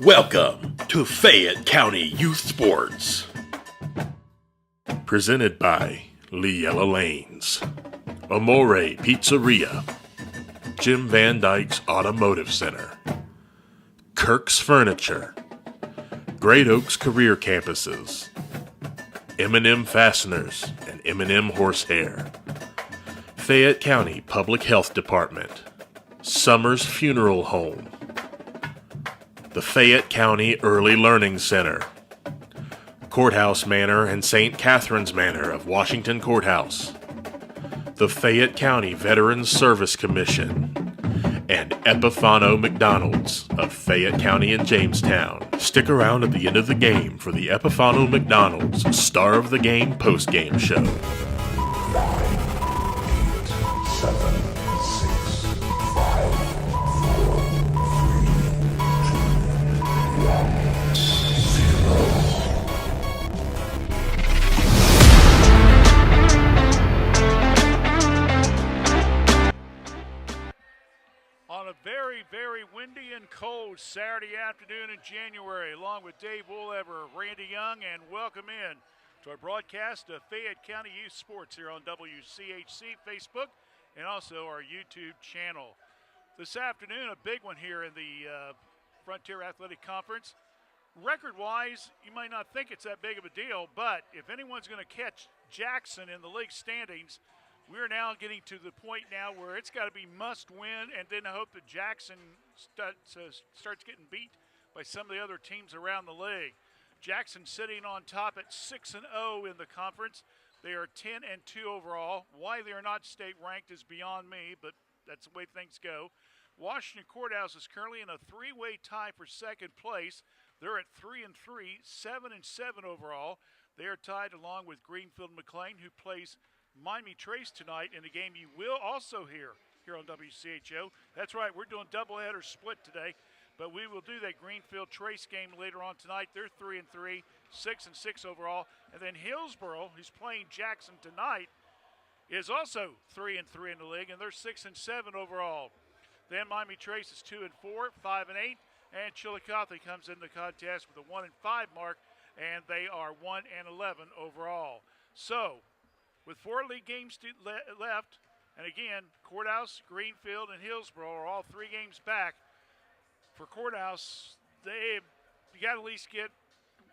Welcome to Fayette County Youth Sports. Presented by Leella Lanes, Amore Pizzeria, Jim Van Dyke's Automotive Center, Kirk's Furniture, Great Oaks Career Campuses, M&M Fasteners and M&M Horsehair, Fayette County Public Health Department, Summers Funeral Home, the Fayette County Early Learning Center, Courthouse Manor and St. Catherine's Manor of Washington Courthouse, the Fayette County Veterans Service Commission, and Epifano McDonald's of Fayette County and Jamestown. Stick around at the end of the game for the Epifano McDonald's Star of the Game postgame show. 9, 8, 7, 6, 5, 4, 3, 2, 1, 0. On a very, very windy and cold Saturday afternoon in January, along with Dave Woollever, Randy Young, and welcome in to our broadcast of Fayette County Youth Sports here on WCHC Facebook and also our YouTube channel. This afternoon, a big one here in the Frontier Athletic Conference. Record-wise, you might not think it's that big of a deal, but if anyone's going to catch Jackson in the league standings, we're now getting to the point now where it's got to be must win and then hope that Jackson starts getting beat by some of the other teams around the league. Jackson sitting on top at 6-0 in the conference. They are 10-2 overall. Why they are not state ranked is beyond me, but that's the way things go. Washington Courthouse is currently in a three-way tie for second place. They're at 3-3, 7-7 overall. They are tied along with Greenfield McLean, who plays Miami Trace tonight in a game you will also hear here on WCHO. That's right, we're doing doubleheader split today, but we will do that Greenfield Trace game later on tonight. They're 3-3, 6-6 overall. And then Hillsboro, who's playing Jackson tonight, is also 3-3 in the league, and they're 6-7 overall. Then Miami Trace is 2-4, 5-8, and Chillicothe comes in the contest with a 1-5 mark, and they are 1-11 overall. So, with 4 league games left, and again, Courthouse, Greenfield, and Hillsboro are all 3 games back. For Courthouse, you got to at least get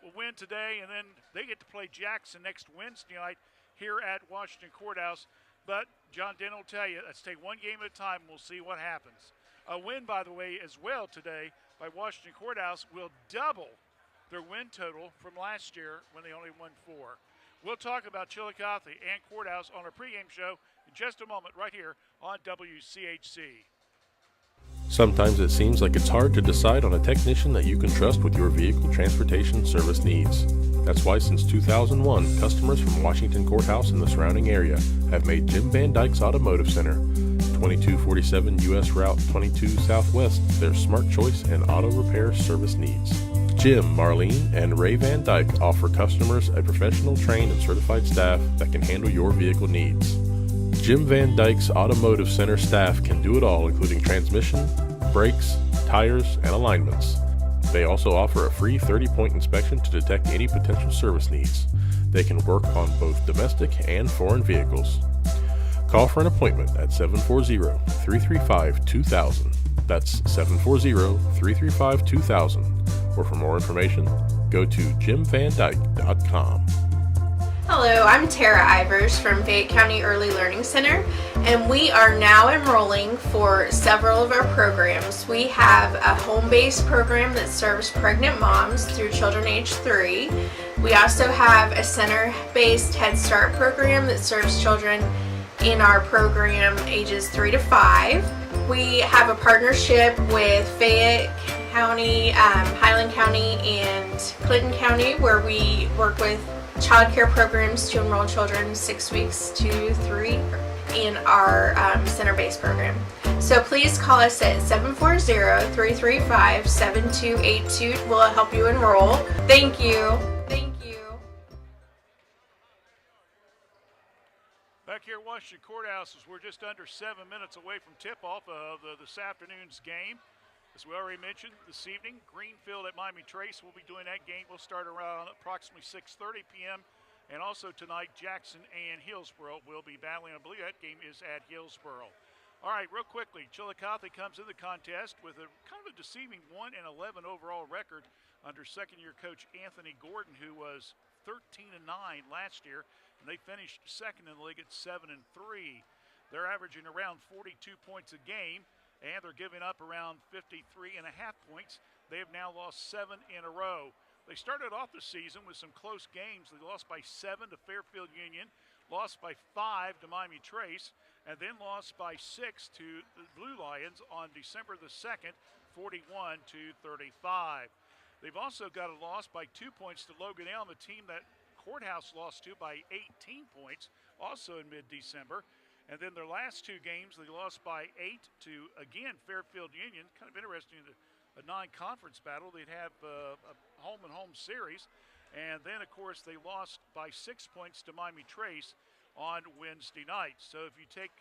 a win today, and then they get to play Jackson next Wednesday night here at Washington Courthouse. But John Denton will tell you, let's take one game at a time, and we'll see what happens. A win, by the way, as well today by Washington Courthouse will double their win total from last year when they only won 4. We'll talk about Chillicothe and Courthouse on our pregame show in just a moment right here on WCHC. Sometimes it seems like it's hard to decide on a technician that you can trust with your vehicle transportation service needs. That's why since 2001, customers from Washington Courthouse and the surrounding area have made Jim Van Dyke's Automotive Center, 2247 U.S. Route 22 Southwest, their smart choice and auto repair service needs. Jim, Marlene, and Ray Van Dyke offer customers a professional, trained, and certified staff that can handle your vehicle needs. Jim Van Dyke's Automotive Center staff can do it all, including transmission, brakes, tires, and alignments. They also offer a free 30-point inspection to detect any potential service needs. They can work on both domestic and foreign vehicles. Call for an appointment at 740-335-2000. That's 740-335-2000. Or for more information, go to jimvandyke.com. Hello, I'm Tara Ivers from Fayette County Early Learning Center, and we are now enrolling for several of our programs. We have a home-based program that serves pregnant moms through children age 3. We also have a center-based Head Start program that serves children in our program ages 3 to 5. We have a partnership with Fayette County, Highland County, and Clinton County, where we work with child care programs to enroll children 6 weeks to 3 in our center-based program. So please call us at 740-335-7282. We'll help you enroll. Thank you. Thank you. Back here at Washington Courthouse, we're just under 7 minutes away from tip-off of this afternoon's game. As we already mentioned this evening, Greenfield at Miami Trace will be doing that game. We'll start around approximately 6:30 p.m. And also tonight, Jackson and Hillsboro will be battling. I believe that game is at Hillsboro. All right, real quickly, Chillicothe comes in the contest with a kind of a deceiving 1-11 overall record under second-year coach Anthony Gordon, who was 13-9 last year, and they finished second in the league at 7-3. They're averaging around 42 points a game, and they're giving up around 53.5 points. They have now lost 7 in a row. They started off the season with some close games. They lost by 7 to Fairfield Union, lost by 5 to Miami Trace, and then lost by 6 to the Blue Lions on December the 2nd, 41-35. They've also got a loss by 2 points to Logan Elm, a team that Courthouse lost to by 18 points, also in mid-December. And then their last 2 games, they lost by 8 to, again, Fairfield Union. Kind of interesting, a non-conference battle. They'd have a home-and-home series. And then, of course, they lost by 6 points to Miami Trace on Wednesday night. So if you take,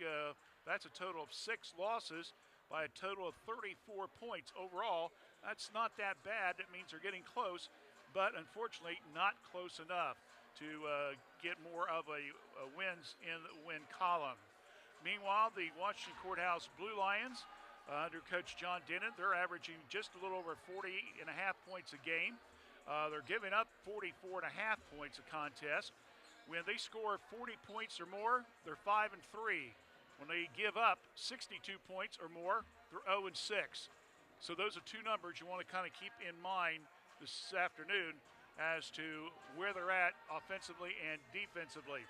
that's a total of 6 losses by a total of 34 points overall. That's not that bad. That means they're getting close, but unfortunately not close enough to get more of a wins in the win column. Meanwhile, the Washington Courthouse Blue Lions, under Coach John Denon, they're averaging just a little over 40.5 points a game. They're giving up 44.5 points a contest. When they score 40 points or more, they're 5-3. When they give up 62 points or more, they're 0-6. So those are 2 numbers you want to kind of keep in mind this afternoon as to where they're at offensively and defensively.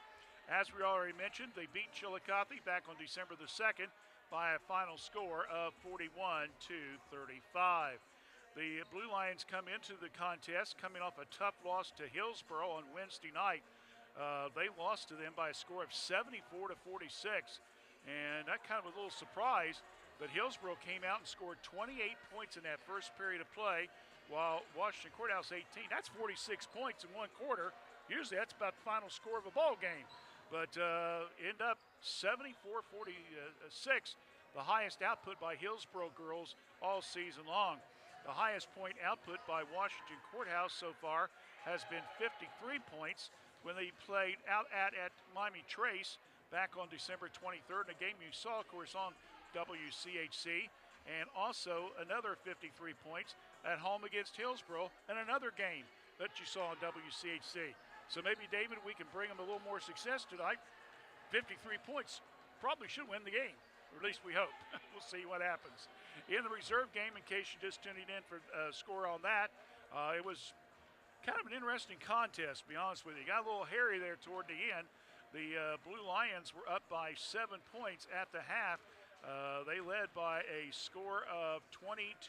As we already mentioned, they beat Chillicothe back on December the 2nd by a final score of 41-35. The Blue Lions come into the contest coming off a tough loss to Hillsboro on Wednesday night. They lost to them by a score of 74-46, and that kind of a little surprise. But Hillsboro came out and scored 28 points in that first period of play, while Washington Courthouse 18. That's 46 points in one quarter. Usually that's about the final score of a ball game. But end up 74-46, the highest output by Hillsboro girls all season long. The highest point output by Washington Courthouse so far has been 53 points when they played out at Miami Trace back on December 23rd, in a game you saw, of course, on WCHC, and also another 53 points at home against Hillsboro, and another game that you saw on WCHC. So maybe, David, we can bring them a little more success tonight. 53 points probably should win the game, or at least we hope. We'll see what happens. In the reserve game, in case you're just tuning in for a score on that, it was kind of an interesting contest, to be honest with you. Got a little hairy there toward the end. The Blue Lions were up by 7 points at the half. They led by a score of 20-13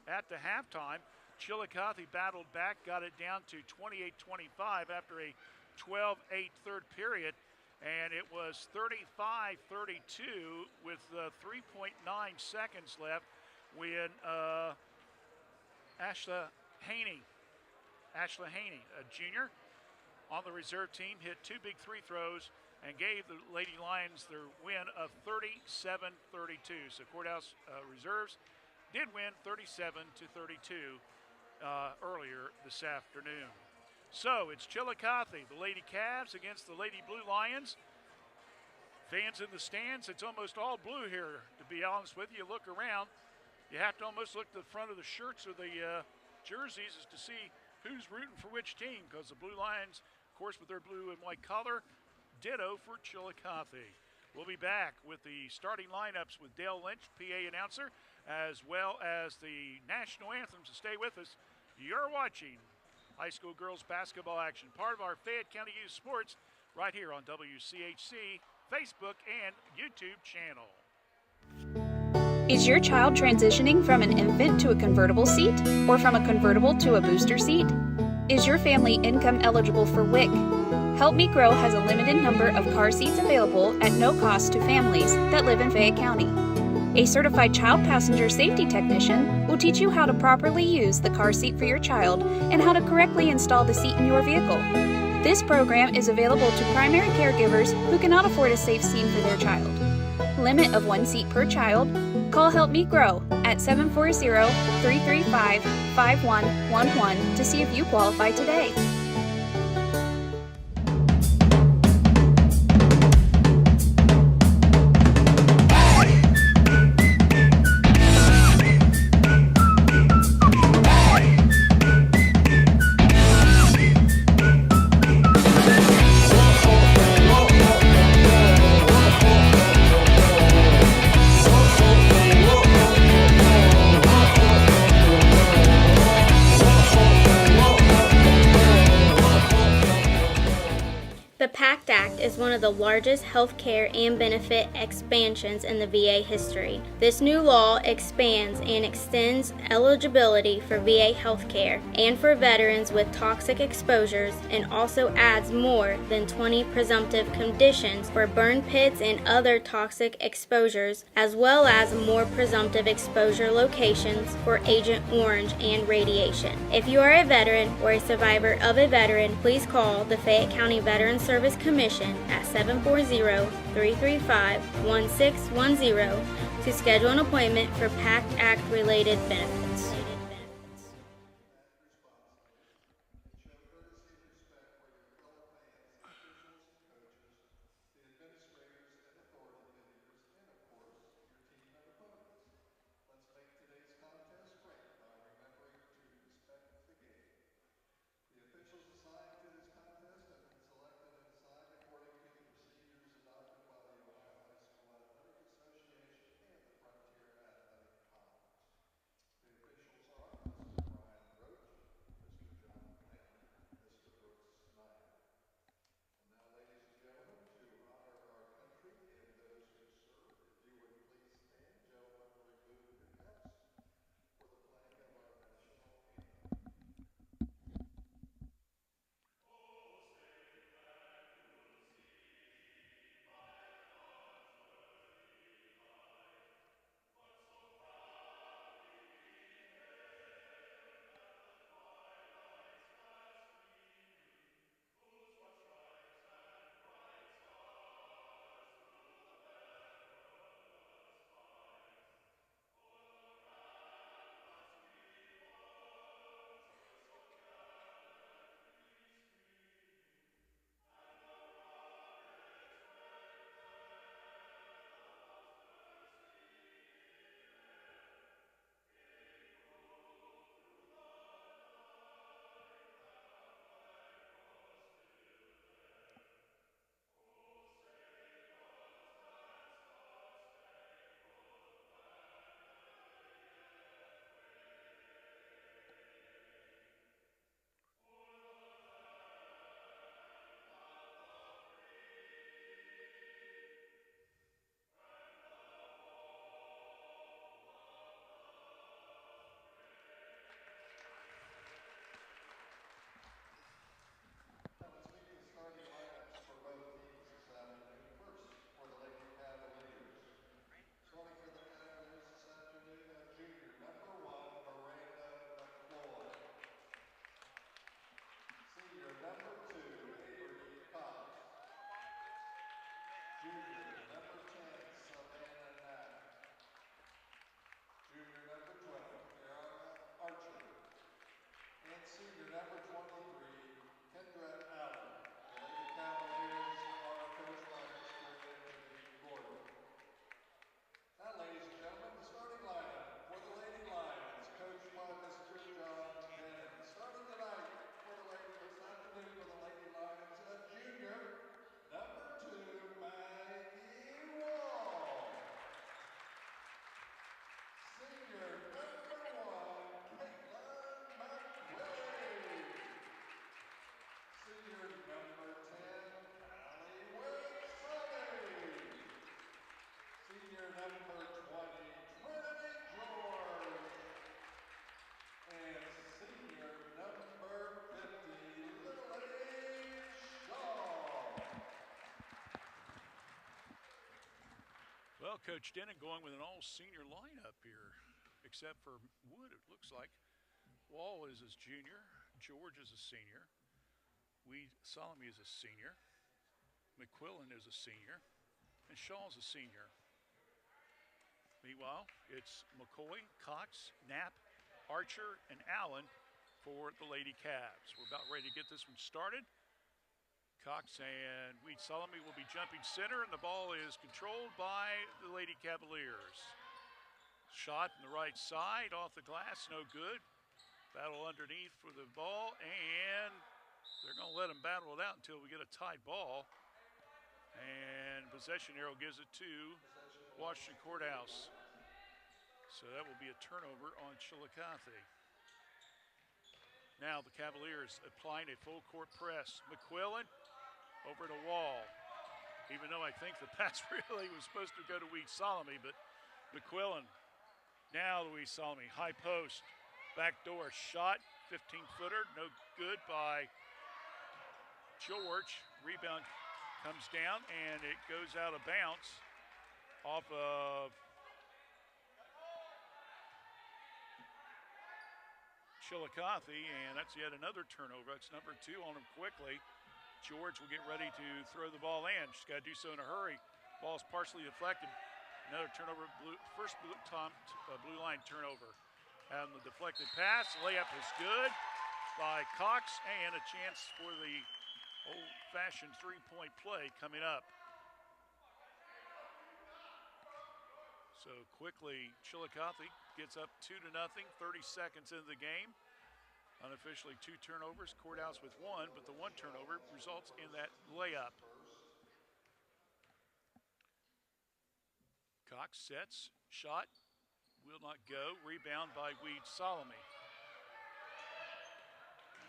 at the halftime. Chillicothe battled back, got it down to 28-25 after a 12-8 third period, and it was 35-32 with 3.9 seconds left when Ashla Haney, a junior on the reserve team, hit 2 big free throws and gave the Lady Lions their win of 37-32. So Courthouse reserves did win 37-32 earlier this afternoon. So it's Chillicothe, the Lady Cavs against the Lady Blue Lions. Fans in the stands, it's almost all blue here, to be honest with you. You look around, you have to almost look to the front of the shirts or the jerseys as to see who's rooting for which team, because the Blue Lions, of course, with their blue and white color, ditto for Chillicothe. We'll be back with the starting lineups with Dale Lynch, PA announcer, as well as the national anthems. So stay with us. You're watching high school girls basketball action, part of our Fayette County Youth Sports, right here on WCHC, Facebook, and YouTube channel. Is your child transitioning from an infant to a convertible seat, or from a convertible to a booster seat? Is your family income eligible for WIC? Help Me Grow has a limited number of car seats available at no cost to families that live in Fayette County. A certified child passenger safety technician will teach you how to properly use the car seat for your child and how to correctly install the seat in your vehicle. This program is available to primary caregivers who cannot afford a safe seat for their child. Limit of 1 seat per child, Call Help Me Grow at 740-335-5111 to see if you qualify today. The PACT Act is one of the largest health care and benefit expansions in the VA history. This new law expands and extends eligibility for VA health care and for veterans with toxic exposures, and also adds more than 20 presumptive conditions for burn pits and other toxic exposures, as well as more presumptive exposure locations for Agent Orange and radiation. If you are a veteran or a survivor of a veteran, please call the Fayette County Veterans Service Commission at 740-335-1610 to schedule an appointment for PACT Act related benefits. Well, Coach Denon going with an all-senior lineup here, except for Wood, it looks like. Wall is his junior. George is a senior. Solomon is a senior. McQuillan is a senior. And Shaw's a senior. Meanwhile, it's McCoy, Cox, Knapp, Archer, and Allen for the Lady Cavs. We're about ready to get this one started. Cox and Weed Solomon will be jumping center, and the ball is controlled by the Lady Cavaliers. Shot on the right side, off the glass, no good. Battle underneath for the ball, and they're going to let them battle it out until we get a tied ball. And possession arrow gives it to Washington Courthouse. So that will be a turnover on Chillicothe. Now the Cavaliers applying a full court press. McQuillan over to Wall. Even though I think the pass really was supposed to go to Weed Solomon, but McQuillan. Now Louise Solomon, high post, backdoor shot, 15-footer, no good by George. Rebound comes down, and it goes out of bounds off of Chillicothe, and that's yet another turnover. That's number 2 on him quickly. George will get ready to throw the ball in. She's got to do so in a hurry. Ball's partially deflected. Another turnover, first blue line turnover. And the deflected pass, layup is good by Cox, and a chance for the old-fashioned three-point play coming up. So quickly, Chillicothe gets up 2-0, 30 seconds into the game. Unofficially 2 turnovers, Courthouse with 1, but the 1 turnover results in that layup. Cox sets, shot, will not go. Rebound by Weed Solomon.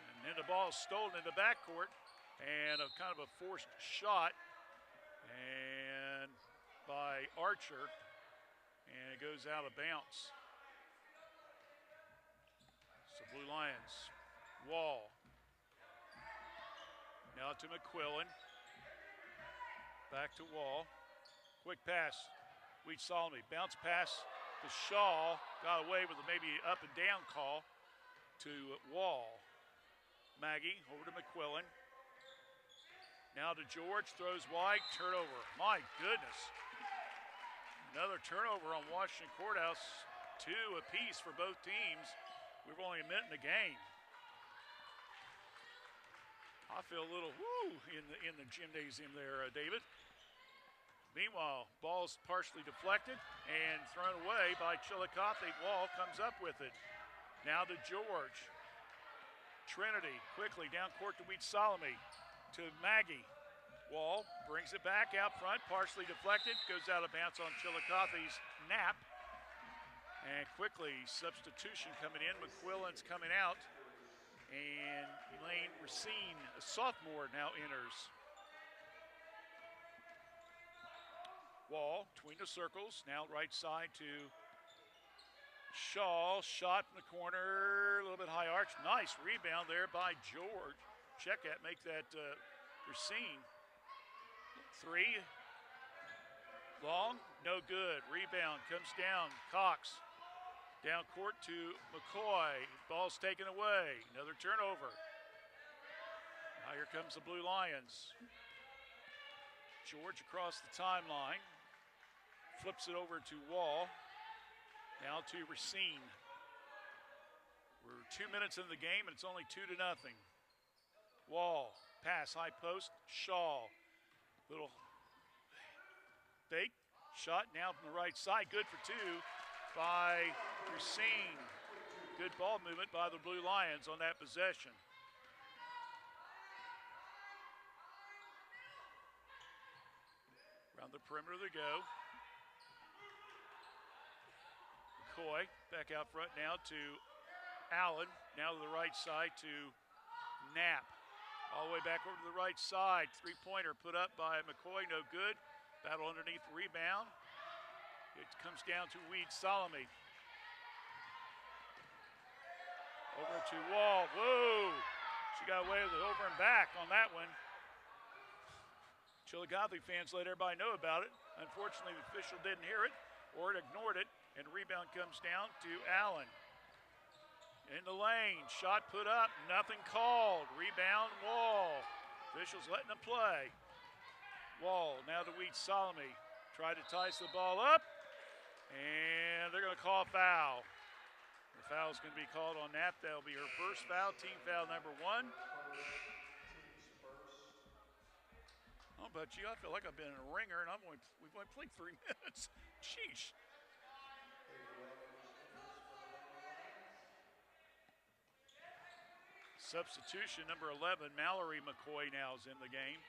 And then the ball is stolen in the backcourt, and a kind of a forced shot, and by Archer, and it goes out of bounds. So Blue Lions, Wall. Now to McQuillan. Back to Wall. Quick pass. Weed Solomon, bounce pass to Shaw. Got away with a maybe up and down call to Wall. Maggie over to McQuillan. Now to George, throws wide, turnover. My goodness. Another turnover on Washington Courthouse. 2 apiece for both teams. We're only a minute in the game. I feel a little woo in the gymnasium there, David. Meanwhile, ball's partially deflected and thrown away by Chillicothe. Wall comes up with it. Now to George. Trinity quickly down court to Weed Solomon. To Maggie. Wall brings it back out front, partially deflected, goes out of bounds on Chillicothe's Knapp. And quickly, substitution coming in. McQuillan's coming out. And Elaine Racine, a sophomore, now enters. Wall between the circles, now right side to Shaw. Shot in the corner, a little bit high arch. Nice rebound there by George. Check at, make that Racine. 3, long, no good. Rebound comes down, Cox. Down court to McCoy. Ball's taken away. Another turnover. Now here comes the Blue Lions. George across the timeline. Flips it over to Wall. Now to Racine. We're 2 minutes into the game, and it's only 2-0. Wall, pass, high post, Shaw. Little fake, shot now from the right side. Good for 2 by Racine. Good ball movement by the Blue Lions on that possession. Around the perimeter they go. McCoy back out front now to Allen. Now to the right side to Knapp. All the way back over to the right side. 3-pointer put up by McCoy, no good. Battle underneath, rebound. It comes down to Weed Solomon. Over to Wall. Whoa! She got away with it over and back on that one. Chillicothe fans let everybody know about it. Unfortunately, the official didn't hear it or it ignored it, and rebound comes down to Allen. In the lane, shot put up, nothing called. Rebound, Wall. Officials letting them play. Wall now to Weed Solomon. Tried to tice the ball up. And they're going to call a foul. The foul is going to be called on Knapp. That'll be her first foul, team foul number 1. I don't know about you, I feel like I've been in a ringer, and we've only played 3 minutes. Sheesh. Substitution number 11, Mallory McCoy now is in the game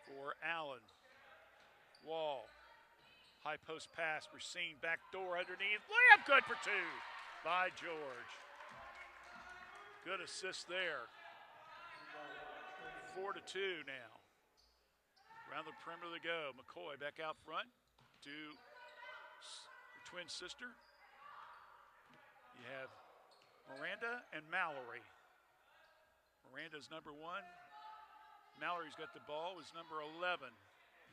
for Allen. Wall, high post pass, Racine, back door underneath, layup good for 2 by George. Good assist there. 4-2 now. Around the perimeter they go. McCoy back out front to her twin sister. You have Miranda and Mallory. Miranda's number 1. Mallory's got the ball, was number 11.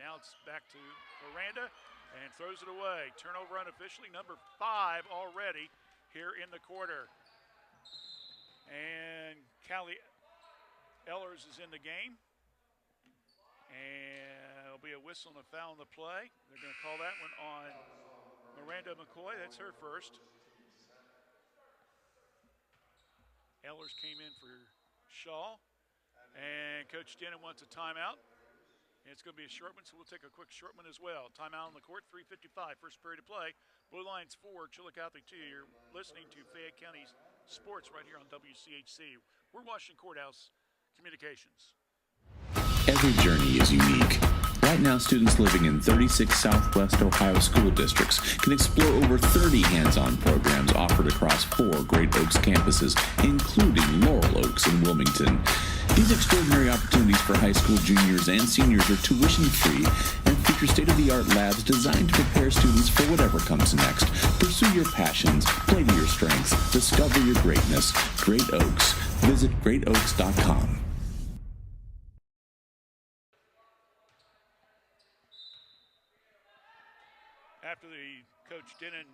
Now it's back to Miranda and throws it away. Turnover unofficially, number 5 already here in the quarter. And Callie Ellers is in the game. And it'll be a whistle and a foul in the play. They're going to call that one on Miranda McCoy. That's her first. Ellers came in for Shaw. And Coach Denon wants a timeout. And it's going to be a short one, so we'll take a quick short one as well. Timeout on the court, 3:55, first period of play. Blue Lions 4, Chillicothe 2. You're listening to Fayette County's Sports right here on WCHC. We're Washington Courthouse Communications. Every journey is unique. Right now, students living in 36 Southwest Ohio school districts can explore over 30 hands-on programs offered across 4 Great Oaks campuses, including Laurel Oaks and Wilmington. These extraordinary opportunities for high school juniors and seniors are tuition-free and feature state-of-the-art labs designed to prepare students for whatever comes next. Pursue your passions, play to your strengths, discover your greatness. Great Oaks. Visit greatoaks.com. After the Coach Denon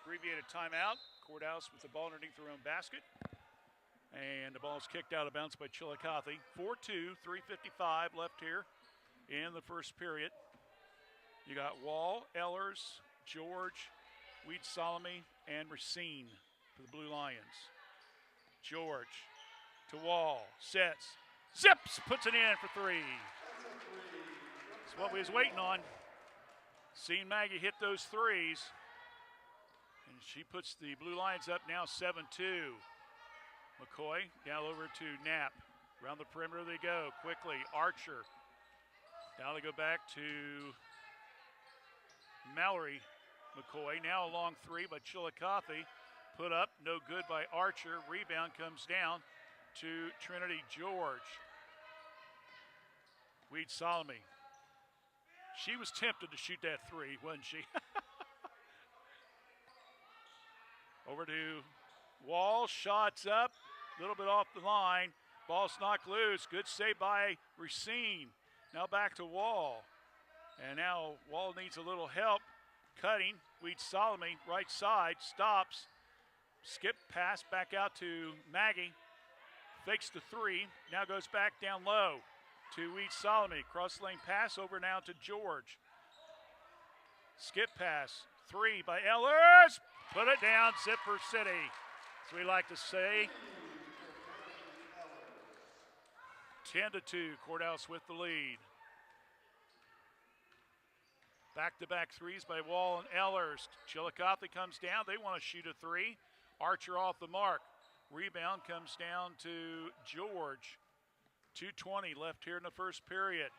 abbreviated timeout, Courthouse with the ball underneath their own basket. And the ball is kicked out of bounds by Chillicothe. 4-2, 3:55 left here in the first period. You got Wall, Ellers, George, Weed Solomon, and Racine for the Blue Lions. George to Wall, sets, zips, puts it in for 3. That's what we was waiting on. Seen Maggie hit those threes. And she puts the Blue Lions up now 7-2. McCoy down over to Knapp. Around the perimeter they go quickly. Archer. Now they go back to Mallory McCoy. Now a long 3 by Chillicothe. Put up, no good by Archer. Rebound comes down to Trinity George. Weed Solomon. She was tempted to shoot that 3, wasn't she? Over to Wall, shots up, a little bit off the line. Ball's knocked loose. Good save by Racine. Now back to Wall. And now Wall needs a little help. Cutting. Weed Solomon, right side, stops. Skip pass back out to Maggie. Fakes the 3. Now goes back down low to Weed Solomon. Cross lane pass over now to George. Skip pass. 3 by Ellers. Put it down, Zipper City, as we like to say. 10-2, Courthouse with the lead. Back-to-back threes by Wall and Ellers. Chillicothe comes down. They want to shoot a 3. Archer off the mark. Rebound comes down to George. 2:20 left here in the first period.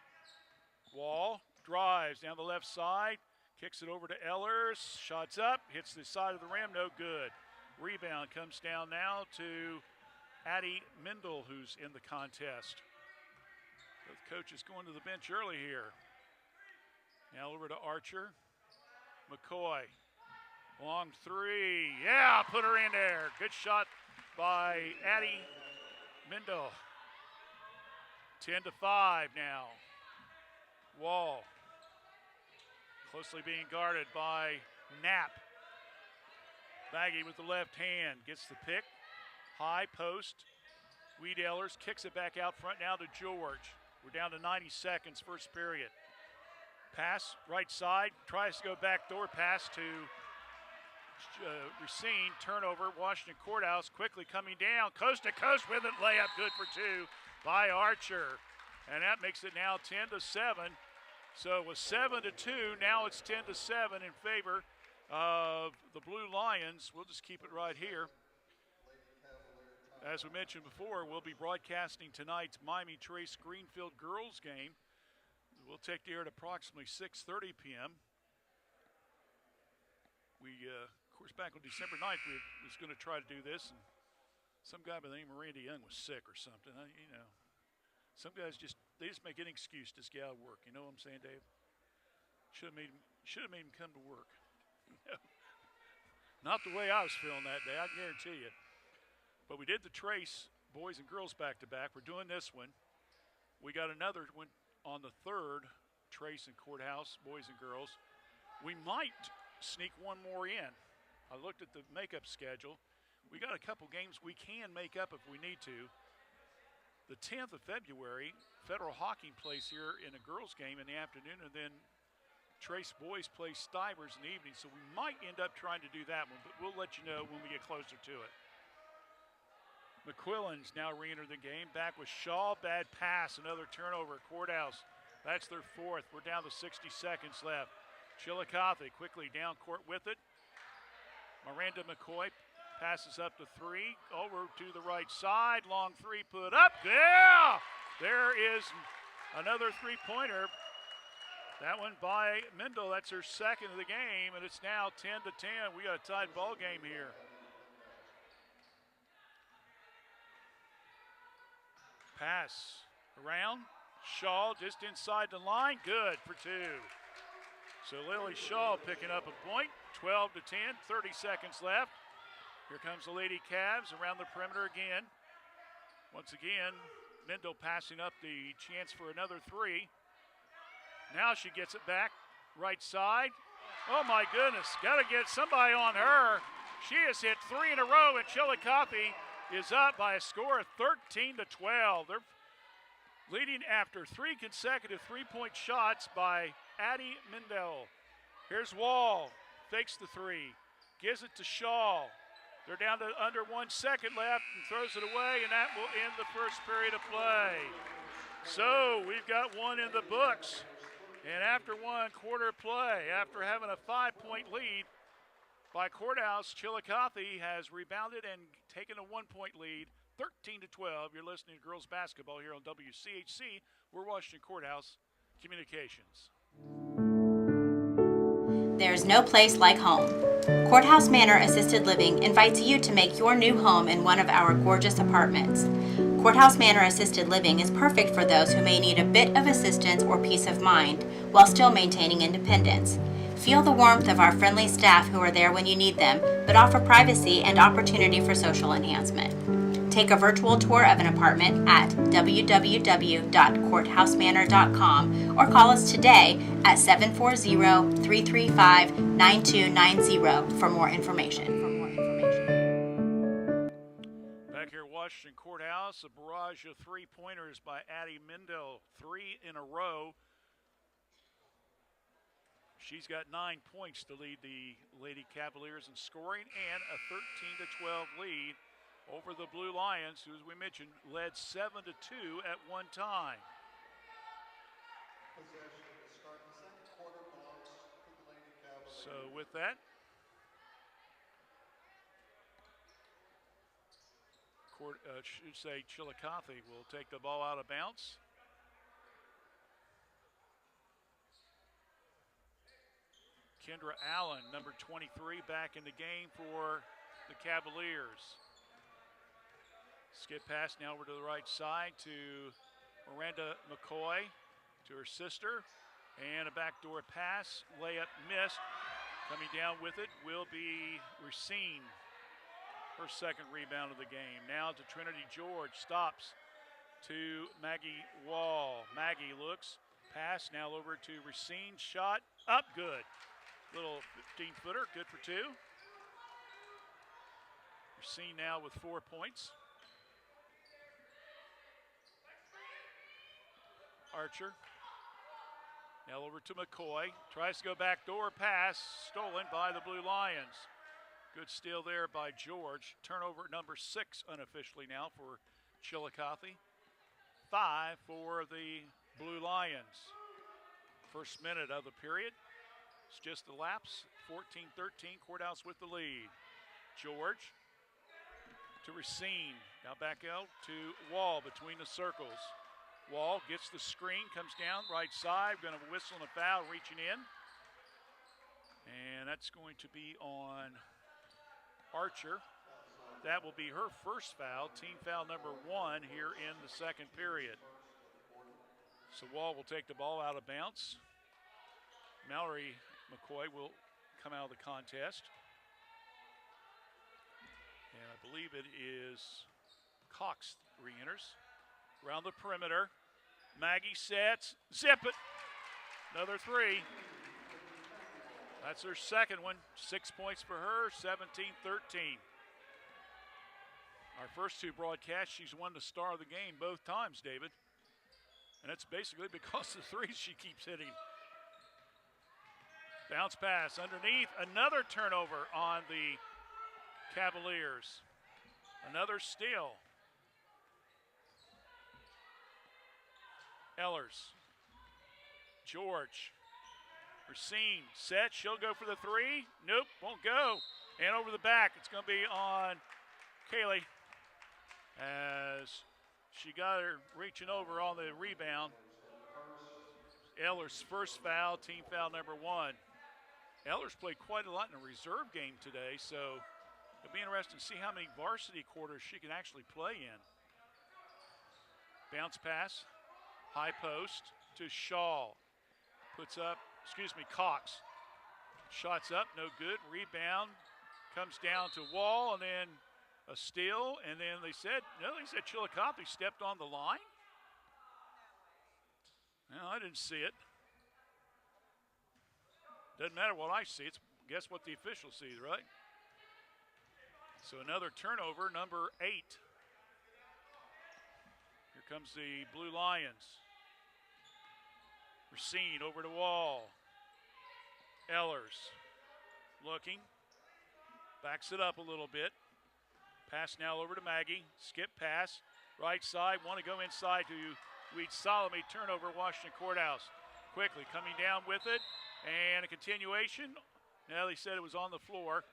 Wall drives down the left side. Kicks it over to Ellers. Shots up. Hits the side of the rim. No good. Rebound comes down now to Addie Mendel, who's in the contest. Both coaches going to the bench early here. Now over to Archer. McCoy. Long 3. Yeah, put her in there. Good shot by Addie Mendel. 10-5 now. Wall. Closely being guarded by Knapp. Maggie with the left hand gets the pick. High post. Weed Ellers kicks it back out front now to George. We're down to 90 seconds, first period. Pass right side, tries to go backdoor pass to Racine. Turnover, Washington Courthouse quickly coming down, coast to coast with it. Layup good for two by Archer. And that makes it now 10-7. So it was 7-2, now it's 10-7 in favor of the Blue Lions. We'll just keep it right here. As we mentioned before, we'll be broadcasting tonight's Miami Trace Greenfield girls game. We'll take the air at approximately 6:30 p.m. We, of course, back on December 9th, we was going to try to do this, and some guy by the name of Randy Young was sick or something. Some guys they just make any excuse to get out of work. You know what I'm saying, Dave? Should have made him come to work. Not the way I was feeling that day, I guarantee you. But we did the Trace boys and girls back-to-back. We're doing this one. We got another one on the third, Trace and Courthouse, boys and girls. We might sneak one more in. I looked at the makeup schedule. We got a couple games we can make up if we need to. The 10th of February, Federal Hockey plays here in a girls game in the afternoon, and then Trace boys play Stivers in the evening, so we might end up trying to do that one, but we'll let you know when we get closer to it. McQuillan's now re-entered the game. Back with Shaw. Bad pass. Another turnover. Courthouse. That's their fourth. We're down to 60 seconds left. Chillicothe quickly down court with it. Miranda McCoy passes up to three. Over to the right side. Long three put up. Yeah! There is another three-pointer. That one by Mendel. That's her second of the game, and it's now 10-10. We got a tied ball game here. Pass around. Shaw just inside the line. Good for two. So Lily Shaw picking up a point. 12-10, 30 seconds left. Here comes the Lady Cavs around the perimeter again. Once again, Mendel passing up the chance for another three. Now she gets it back. Right side. Oh my goodness, got to get somebody on her. She has hit three in a row, and Chillicothe is up by a score of 13-12. They're leading after three consecutive three-point shots by Addie Mendel. Here's Wall, fakes the three, gives it to Shaw. They're down to under 1 second left and throws it away, and that will end the first period of play. So we've got one in the books. And after one quarter play, after having a 5-point lead by Courthouse, Chillicothe has rebounded and taken a 1-point lead, 13-12. You're listening to girls basketball here on WCHC. We're Washington Courthouse Communications. There's no place like home. Courthouse Manor Assisted Living invites you to make your new home in one of our gorgeous apartments. Courthouse Manor Assisted Living is perfect for those who may need a bit of assistance or peace of mind while still maintaining independence. Feel the warmth of our friendly staff who are there when you need them, but offer privacy and opportunity for social enhancement. Take a virtual tour of an apartment at www.courthousemanor.com or call us today at 740-335-9290 for more information. Back here at Washington Courthouse, a barrage of three-pointers by Addie Mendel, three in a row. She's got 9 points to lead the Lady Cavaliers in scoring and a 13-12 lead over the Blue Lions, who, as we mentioned, led 7-2 at one time. Possession to start the second quarter belongs to the Lady Cavaliers. So with that, should say Chillicothe will take the ball out of bounds. Kendra Allen, number 23, back in the game for the Cavaliers. Skip pass now over to the right side to Miranda McCoy, to her sister, and a backdoor pass, layup missed. Coming down with it will be Racine, her second rebound of the game. Now to Trinity George, stops to Maggie Wall. Maggie looks, pass now over to Racine, shot up, good. Little 15-footer, good for two. Racine now with 4 points. Archer Now over to McCoy. Tries to go backdoor pass. Stolen by the Blue Lions. Good steal there by George. Turnover number 6 unofficially now for Chillicothe. 5 for the Blue Lions. First minute of the period. It's just the lapse. 14-13. Courthouse with the lead. George to Racine. Now back out to Wall between the circles. Wall gets the screen, comes down right side. Going to whistle and a foul, reaching in. And that's going to be on Archer. That will be her first foul, team foul number 1 here in the second period. So Wall will take the ball out of bounds. Mallory McCoy will come out of the contest. And I believe it is Cox re-enters. Around the perimeter. Maggie sets, zip it. Another 3. That's her second one. 6 points for her, 17-13. Our first 2 broadcasts, she's won the star of the game both times, David. And that's basically because of the 3s she keeps hitting. Bounce pass underneath. Another turnover on the Cavaliers. Another steal. Ellers. George. Racine set. She'll go for the 3. Nope, won't go. And over the back, it's going to be on Kaylee as she got her reaching over on the rebound. Ellers' first foul, team foul number 1. Ellers played quite a lot in a reserve game today, so it'll be interesting to see how many varsity quarters she can actually play in. Bounce pass, high post to Shaw. Cox. Shots up, no good. Rebound comes down to Wall, and then a steal, and then they said Chillicothe stepped on the line. No, I didn't see it. Doesn't matter what I see. It's guess what the official sees, right? So another turnover, number 8. Here comes the Blue Lions. Racine over to Wall. Ellers looking. Backs it up a little bit. Pass now over to Maggie. Skip pass. Right side. Want to go inside to Weed Solomon. Turnover, Washington Courthouse. Quickly coming down with it. And a continuation. Now they said it was on the floor.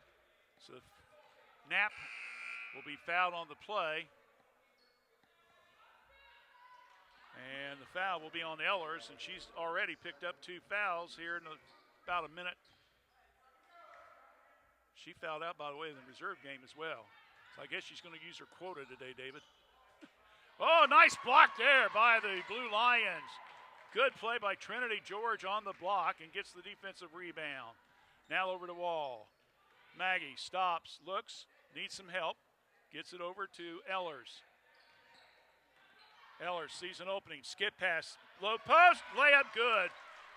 So Knapp will be fouled on the play. And the foul will be on Ellers, and she's already picked up 2 fouls here in about a minute. She fouled out, by the way, in the reserve game as well. So I guess she's going to use her quota today, David. Oh, nice block there by the Blue Lions. Good play by Trinity George on the block and gets the defensive rebound. Now over to Wall. Maggie stops, looks, needs some help. Gets it over to Ellers. Ellers sees an opening. Skip pass. Low post. Layup good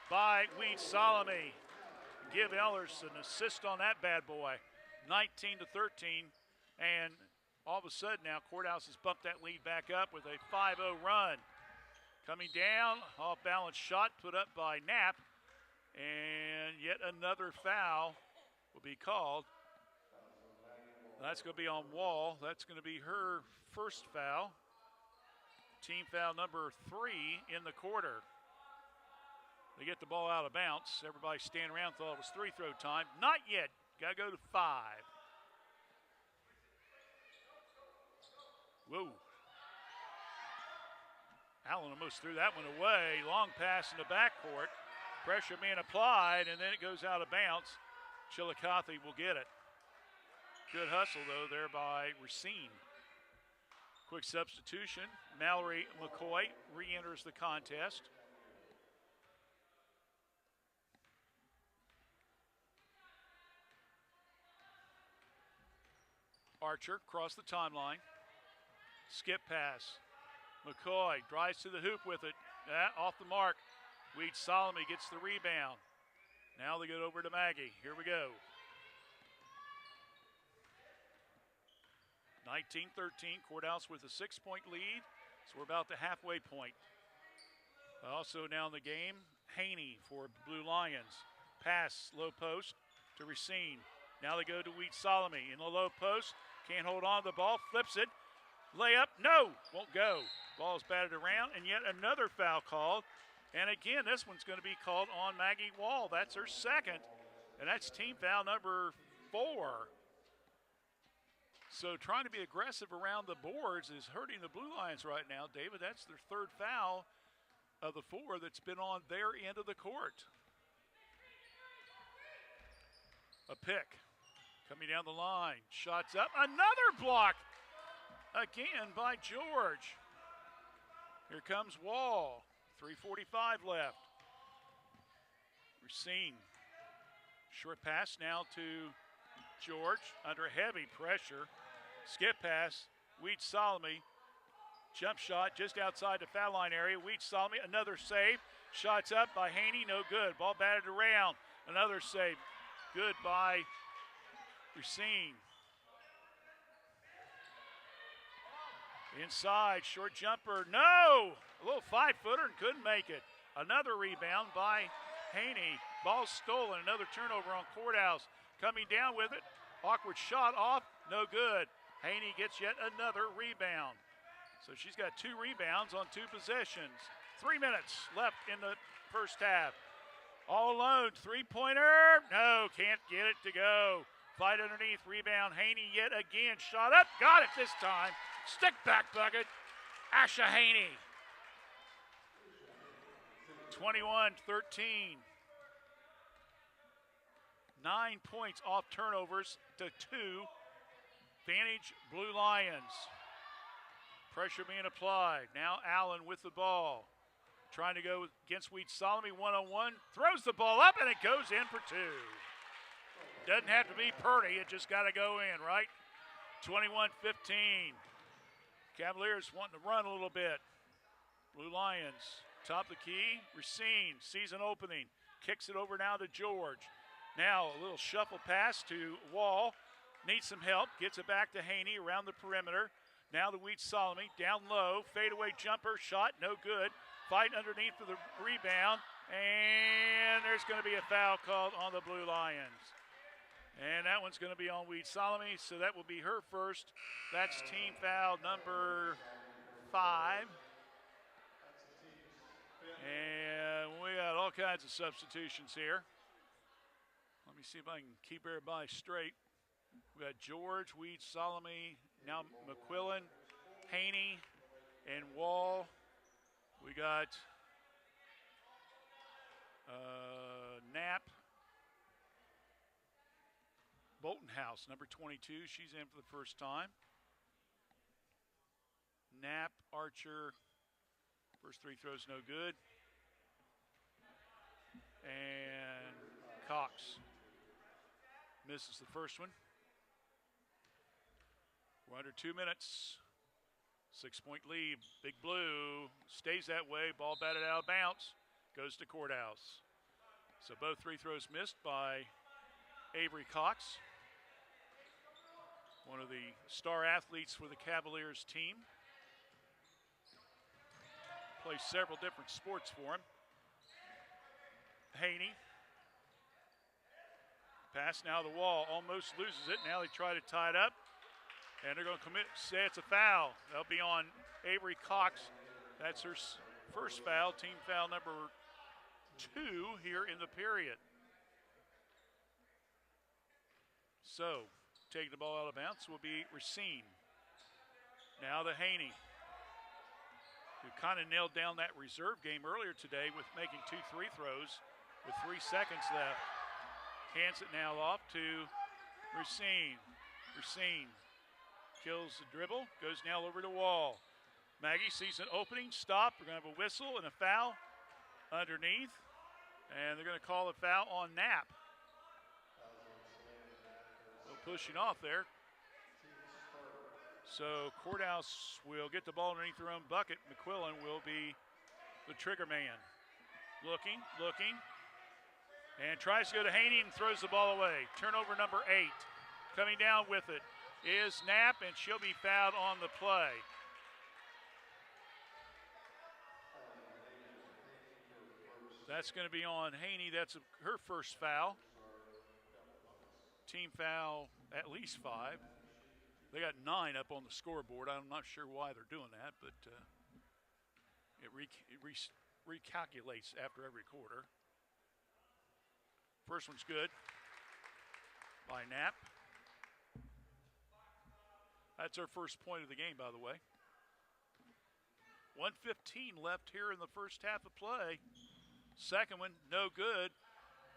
by Weed Solomon. Give Ellers an assist on that bad boy. 19-13. And all of a sudden now Courthouse has bumped that lead back up with a 5-0 run. Coming down. Off balance shot put up by Knapp. And yet another foul will be called. That's going to be on Wall. That's going to be her first foul. Team foul number 3 in the quarter. They get the ball out of bounds. Everybody standing around thought it was 3-throw time. Not yet. Got to go to 5. Whoa. Allen almost threw that one away. Long pass in the backcourt. Pressure being applied, and then it goes out of bounds. Chillicothe will get it. Good hustle, though, there by Racine. Quick substitution. Mallory McCoy re-enters the contest. Archer across the timeline. Skip pass. McCoy drives to the hoop with it. Off the mark. Weed Solomon gets the rebound. Now they get over to Maggie. Here we go. 19-13, Courthouse with a 6-point lead. So we're about the halfway point. Also now in the game, Haney for Blue Lions. Pass, low post to Racine. Now they go to Wheat Solomon in the low post. Can't hold on to the ball, flips it. Layup, no, won't go. Ball's batted around, and yet another foul called. And again, this one's going to be called on Maggie Wall. That's her second, and that's team foul number 4. So trying to be aggressive around the boards is hurting the Blue Lions right now. David, that's their third foul of the 4 that's been on their end of the court. A pick coming down the line. Shots up. Another block again by George. Here comes Wall. 3:45 left. Racine. Short pass now to George under heavy pressure. Skip pass. Wheat Solomon. Jump shot just outside the foul line area. Wheat Solomon, another save. Shots up by Haney, no good. Ball batted around. Another save. Good by Racine. Inside, short jumper, no! A little 5-footer and couldn't make it. Another rebound by Haney. Ball stolen, another turnover on Courthouse. Coming down with it, awkward shot off, no good. Haney gets yet another rebound. So she's got 2 rebounds on 2 possessions. 3 minutes left in the first half. All alone, three-pointer, no, can't get it to go. Fight underneath, rebound, Haney yet again, shot up, got it this time. Stick back bucket, Asha Haney. 21-13. 9 points off turnovers to 2. Advantage Blue Lions. Pressure being applied. Now Allen with the ball. Trying to go against Wheat Solomon, 1-on-1. Throws the ball up, and it goes in for 2. Doesn't have to be Purdy. It just got to go in, right? 21-15. Cavaliers wanting to run a little bit. Blue Lions, top of the key. Racine, season opening. Kicks it over now to George. Now a little shuffle pass to Wall. Needs some help. Gets it back to Haney around the perimeter. Now to Wheat Solomon, down low. Fadeaway jumper, shot, no good. Fight underneath for the rebound. And there's going to be a foul called on the Blue Lions. And that one's going to be on Wheat Solomon, so that will be her first. That's team foul number 5. And we got all kinds of substitutions here. Let me see if I can keep everybody straight. We got George, Wheat Solomon, now McQuillan, Haney, and Wall. We got Knapp. Bolton House, number 22. She's in for the first time. Knapp, Archer. First 3 throws no good. And Cox misses the first one. We're under 2 minutes. 6-point lead. Big Blue stays that way. Ball batted out of bounds. Goes to Courthouse. So both 3 throws missed by Avery Cox, one of the star athletes for the Cavaliers team. Plays several different sports for him. Haney. Pass now to the Wall. Almost loses it. Now they try to tie it up. And they're going to say it's a foul. That'll be on Avery Cox. That's her first foul, team foul number 2 here in the period. So, taking the ball out of bounds will be Racine. Now to Haney, who kind of nailed down that reserve game earlier today with making 2 free throws with 3 seconds left. Hands it now off to Racine. Racine kills the dribble, goes now over to Wall. Maggie sees an opening, stop. We're going to have a whistle and a foul underneath. And they're going to call a foul on Knapp. A little pushing off there. So Courthouse will get the ball underneath their own bucket. McQuillan will be the trigger man. Looking, and tries to go to Haney and throws the ball away. Turnover number 8. Coming down with it is Knapp, and she'll be fouled on the play. That's going to be on Haney. That's her first foul. Team foul, at least 5. They got 9 up on the scoreboard. I'm not sure why they're doing that, but it recalculates after every quarter. First one's good by Knapp. That's her first point of the game, by the way. 1:15 left here in the first half of play. Second one, no good.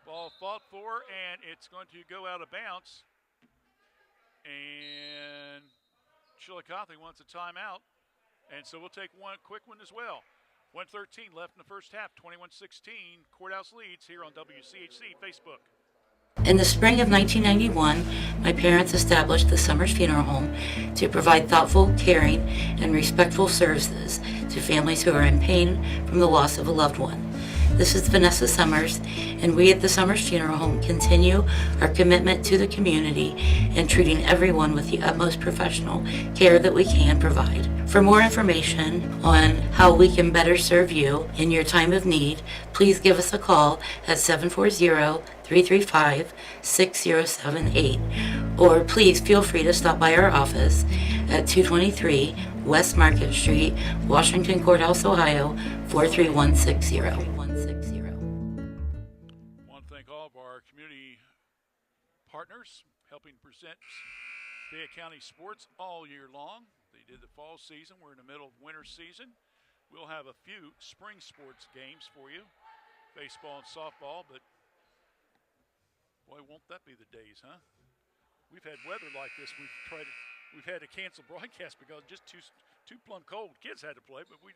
Ball fought for, and it's going to go out of bounds. And Chillicothe wants a timeout. And so we'll take one quick one as well. 1:13 left in the first half, 21-16. Courthouse leads here on WCHC Facebook. In the spring of 1991, my parents established the Summers Funeral Home to provide thoughtful, caring, and respectful services to families who are in pain from the loss of a loved one. This is Vanessa Summers, and we at the Summers Funeral Home continue our commitment to the community and treating everyone with the utmost professional care that we can provide. For more information on how we can better serve you in your time of need, please give us a call at 740-335-6078, or please feel free to stop by our office at 223 West Market Street, Washington Courthouse, Ohio, 43160. I want to thank all of our community partners helping present Fayette County sports all year long. They did the fall season. We're in the middle of winter season. We'll have a few spring sports games for you, baseball and softball, but boy, won't that be the days, huh? We've had weather like this. We've had to cancel broadcast because just too plumb cold. Kids had to play, but we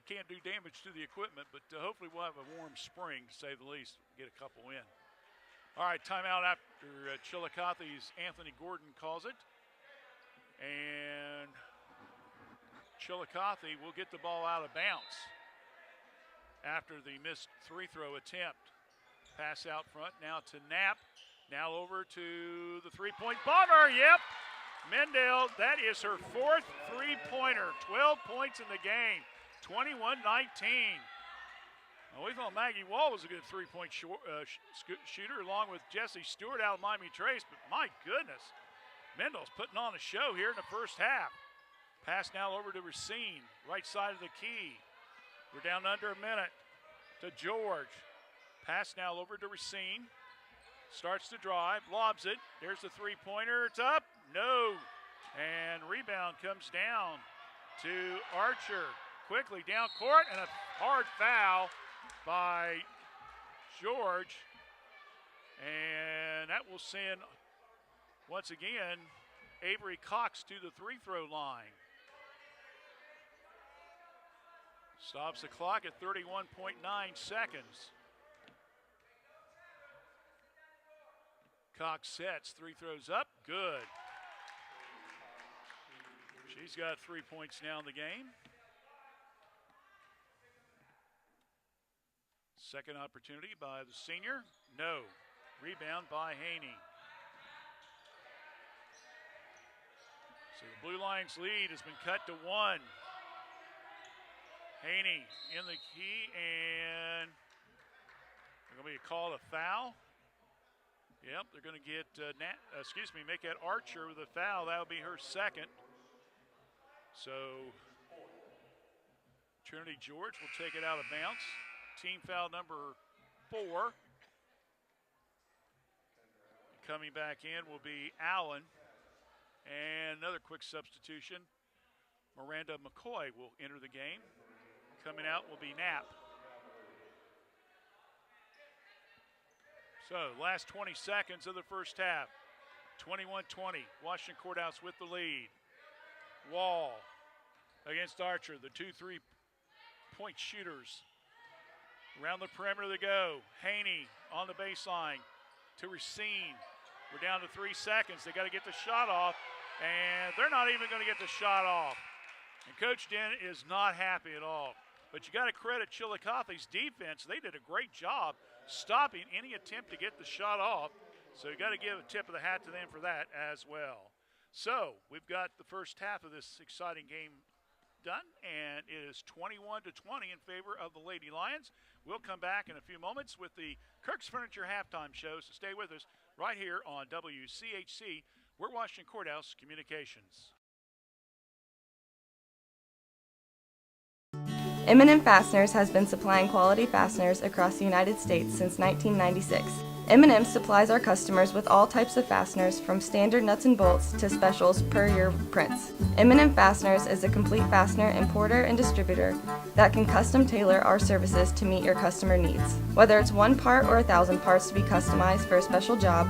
can't do damage to the equipment. But hopefully we'll have a warm spring, to say the least. Get a couple in. All right, timeout after Chillicothe's Anthony Gordon calls it, and Chillicothe will get the ball out of bounds after the missed free throw attempt. Pass out front now to Knapp. Now over to the three-point bomber. Yep. Mendel, that is her 4th three-pointer. 12 points in the game. 21-19. Well, we thought Maggie Wall was a good three-point shooter, along with Jessie Stewart out of Miami Trace. But my goodness, Mendel's putting on a show here in the first half. Pass now over to Racine, right side of the key. We're down under a minute to George. Pass now over to Racine. Starts to drive, lobs it. There's the three-pointer. It's up. No. And rebound comes down to Archer. Quickly down court, and a hard foul by George. And that will send, once again, Avery Cox to the free-throw line. Stops the clock at 31.9 seconds. Cox sets, 3 throws up, good. She's got 3 points now in the game. Second opportunity by the senior, no. Rebound by Haney. So the Blue Lions lead has been cut to 1. Haney in the key, and there's going to be a call to foul. Yep, they're going to get, make that Archer with a foul. That'll be her second. So Trinity George will take it out of bounds. Team foul number 4. Coming back in will be Allen. And another quick substitution. Miranda McCoy will enter the game. Coming out will be Knapp. So, last 20 seconds of the first half. 21-20. Washington Courthouse with the lead. Wall against Archer. The 2 3-point shooters. Around the perimeter they go. Haney on the baseline to Racine. We're down to 3 seconds. They got to get the shot off, and they're not even going to get the shot off. And Coach Dent is not happy at all. But you got to credit Chillicothe's defense. They did a great job stopping any attempt to get the shot off. So you got to give a tip of the hat to them for that as well. So we've got the first half of this exciting game done, and it is 21-20 in favor of the Lady Lions. We'll come back in a few moments with the Kirk's Furniture halftime show, so stay with us right here on WCHC. We're Washington Courthouse Communications. M&M Fasteners has been supplying quality fasteners across the United States since 1996. M&M supplies our customers with all types of fasteners, from standard nuts and bolts to specials per your prints. M&M Fasteners is a complete fastener importer and distributor that can custom tailor our services to meet your customer needs. Whether it's one part or 1,000 parts to be customized for a special job,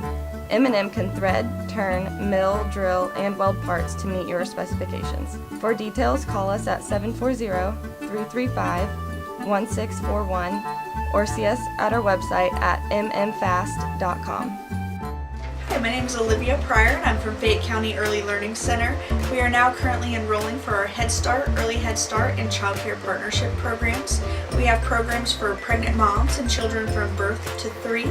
M&M can thread, turn, mill, drill, and weld parts to meet your specifications. For details, call us at 740-335-1641 or see us at our website at mmfast.com. Hi, my name is Olivia Pryor and I'm from Fayette County Early Learning Center. We are now currently enrolling for our Head Start, Early Head Start, and Child Care Partnership programs. We have programs for pregnant moms and children from birth to 3,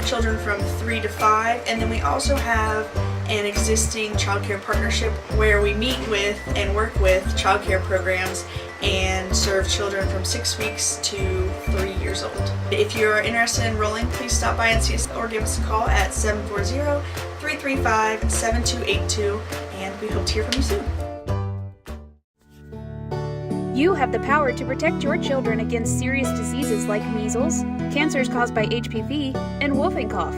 children from 3 to 5, and then we also have an existing Child Care Partnership where we meet with and work with child care programs and serve children from 6 weeks to 3 years old. If you're interested in enrolling, please stop by and see us or give us a call at 740-335-7282, and we hope to hear from you soon. You have the power to protect your children against serious diseases like measles, cancers caused by HPV, and whooping cough.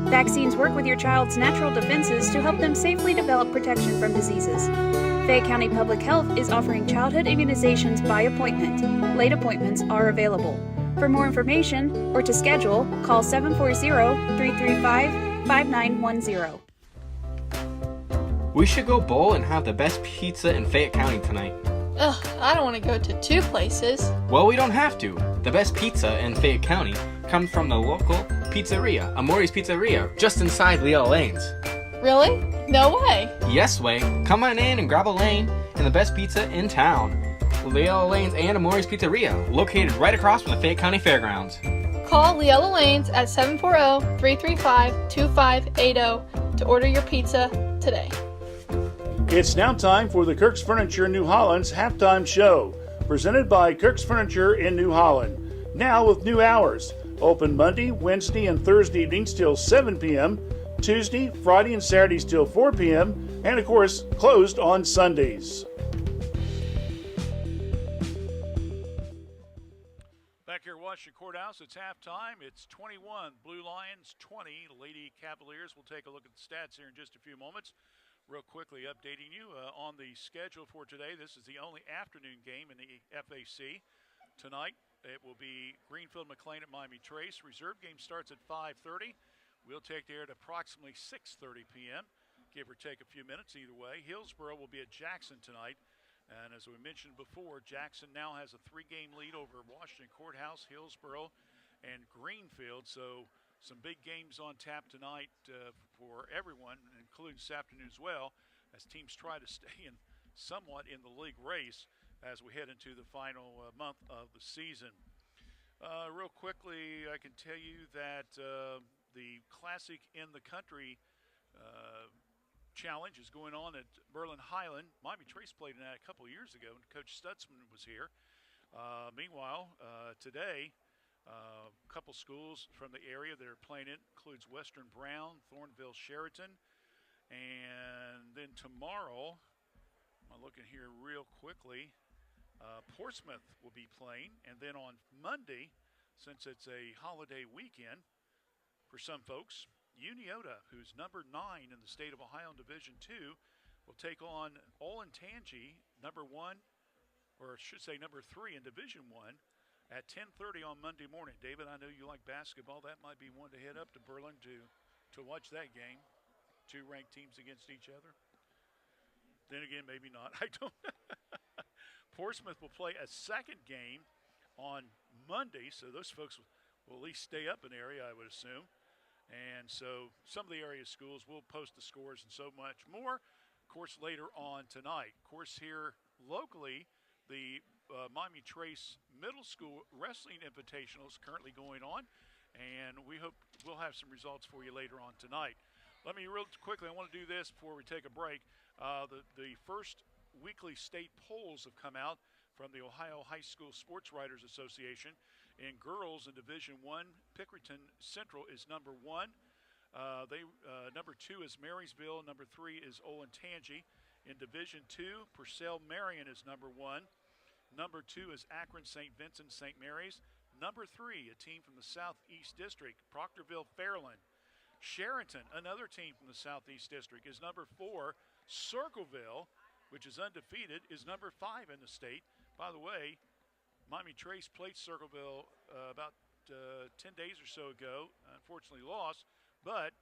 Vaccines work with your child's natural defenses to help them safely develop protection from diseases. Fayette County Public Health is offering childhood immunizations by appointment. Late appointments are available. For more information or to schedule, call 740-335-5910. We should go bowl and have the best pizza in Fayette County tonight. Ugh, I don't want to go to 2 places. Well, we don't have to. The best pizza in Fayette County comes from the local pizzeria, Amori's Pizzeria, just inside Leela Lanes. Really? No way. Yes way. Come on in and grab a lane and the best pizza in town. Leela Lanes and Amori's Pizzeria, located right across from the Fayette County Fairgrounds. Call Leela Lanes at 740-335-2580 to order your pizza today. It's now time for the Kirk's Furniture New Holland's halftime show, presented by Kirk's Furniture in New Holland. Now with new hours. Open Monday, Wednesday, and Thursday evenings till 7 p.m., Tuesday, Friday, and Saturdays till 4 p.m., and of course, closed on Sundays. Back here at Washington Courthouse, it's halftime. It's 21 Blue Lions, 20 Lady Cavaliers. We'll take a look at the stats here in just a few moments. Real quickly updating you on the schedule for today. This is the only afternoon game in the FAC. Tonight, it will be Greenfield-McLean at Miami Trace. Reserve game starts at 5:30. We'll take the air at approximately 6:30 p.m., give or take a few minutes either way. Hillsborough will be at Jackson tonight. And as we mentioned before, Jackson now has a 3-game lead over Washington Courthouse, Hillsborough, and Greenfield. So some big games on tap tonight for everyone, including this afternoon as well, as teams try to stay in somewhat in the league race as we head into the final month of the season. Real quickly, I can tell you that the Classic in the Country Challenge is going on at Berlin Highland. Miami Trace played in that a couple of years ago, and Coach Stutzman was here. Meanwhile, today, a couple schools from the area that are playing it includes Western Brown, Thornville, Sheraton, and then tomorrow, I'm looking here real quickly, Portsmouth will be playing, and then on Monday, since it's a holiday weekend for some folks, Uniota, who's number 9 in the state of Ohio in Division II, will take on Olentangy, number 1, or I should say number 3 in Division I, at 10:30 on Monday morning. David, I know you like basketball. That might be one to head up to Berlin to watch that game. 2 ranked teams against each other. Then again, maybe not. I don't know. Portsmouth will play a second game on Monday, so those folks will at least stay up an area, I would assume. And so some of the area schools will post the scores and so much more, of course, later on tonight. Of course, here locally, the Miami Trace Middle School Wrestling Invitational is currently going on, and we hope we'll have some results for you later on tonight. Let me real quickly, I want to do this before we take a break. The first weekly state polls have come out from the Ohio High School Sports Writers Association. In girls in Division I, Pickerington Central is number 1. Number 2 is Marysville. Number 3 is Olentangy. In Division II, Purcell Marion is number 1. Number 2 is Akron St. Vincent St. Mary's. Number 3, a team from the Southeast District, Proctorville Fairland. Sheraton, another team from the Southeast District, is number 4. Circleville, which is undefeated, is number 5 in the state. By the way, Miami Trace played Circleville about 10 days or so ago, unfortunately lost, but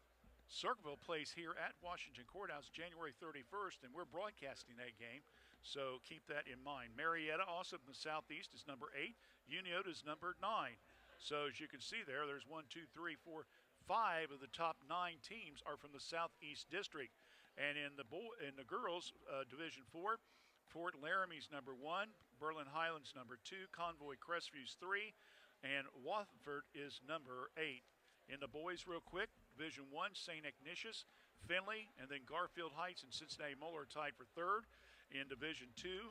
Circleville plays here at Washington Courthouse January 31st, and we're broadcasting that game, so keep that in mind. Marietta, also from the Southeast, is number 8. Uniota is number 9. So as you can see there, there's 1, 2, 3, 4, 5 of the top 9 teams are from the Southeast District. And in the girls Division 4, Fort Laramie's number 1, Berlin Highlands number 2, Convoy Crestviews 3, and Waterford is number 8. In the boys, real quick, Division 1, St. Ignatius, Findlay, and then Garfield Heights and Cincinnati Moeller are tied for 3rd. In Division 2,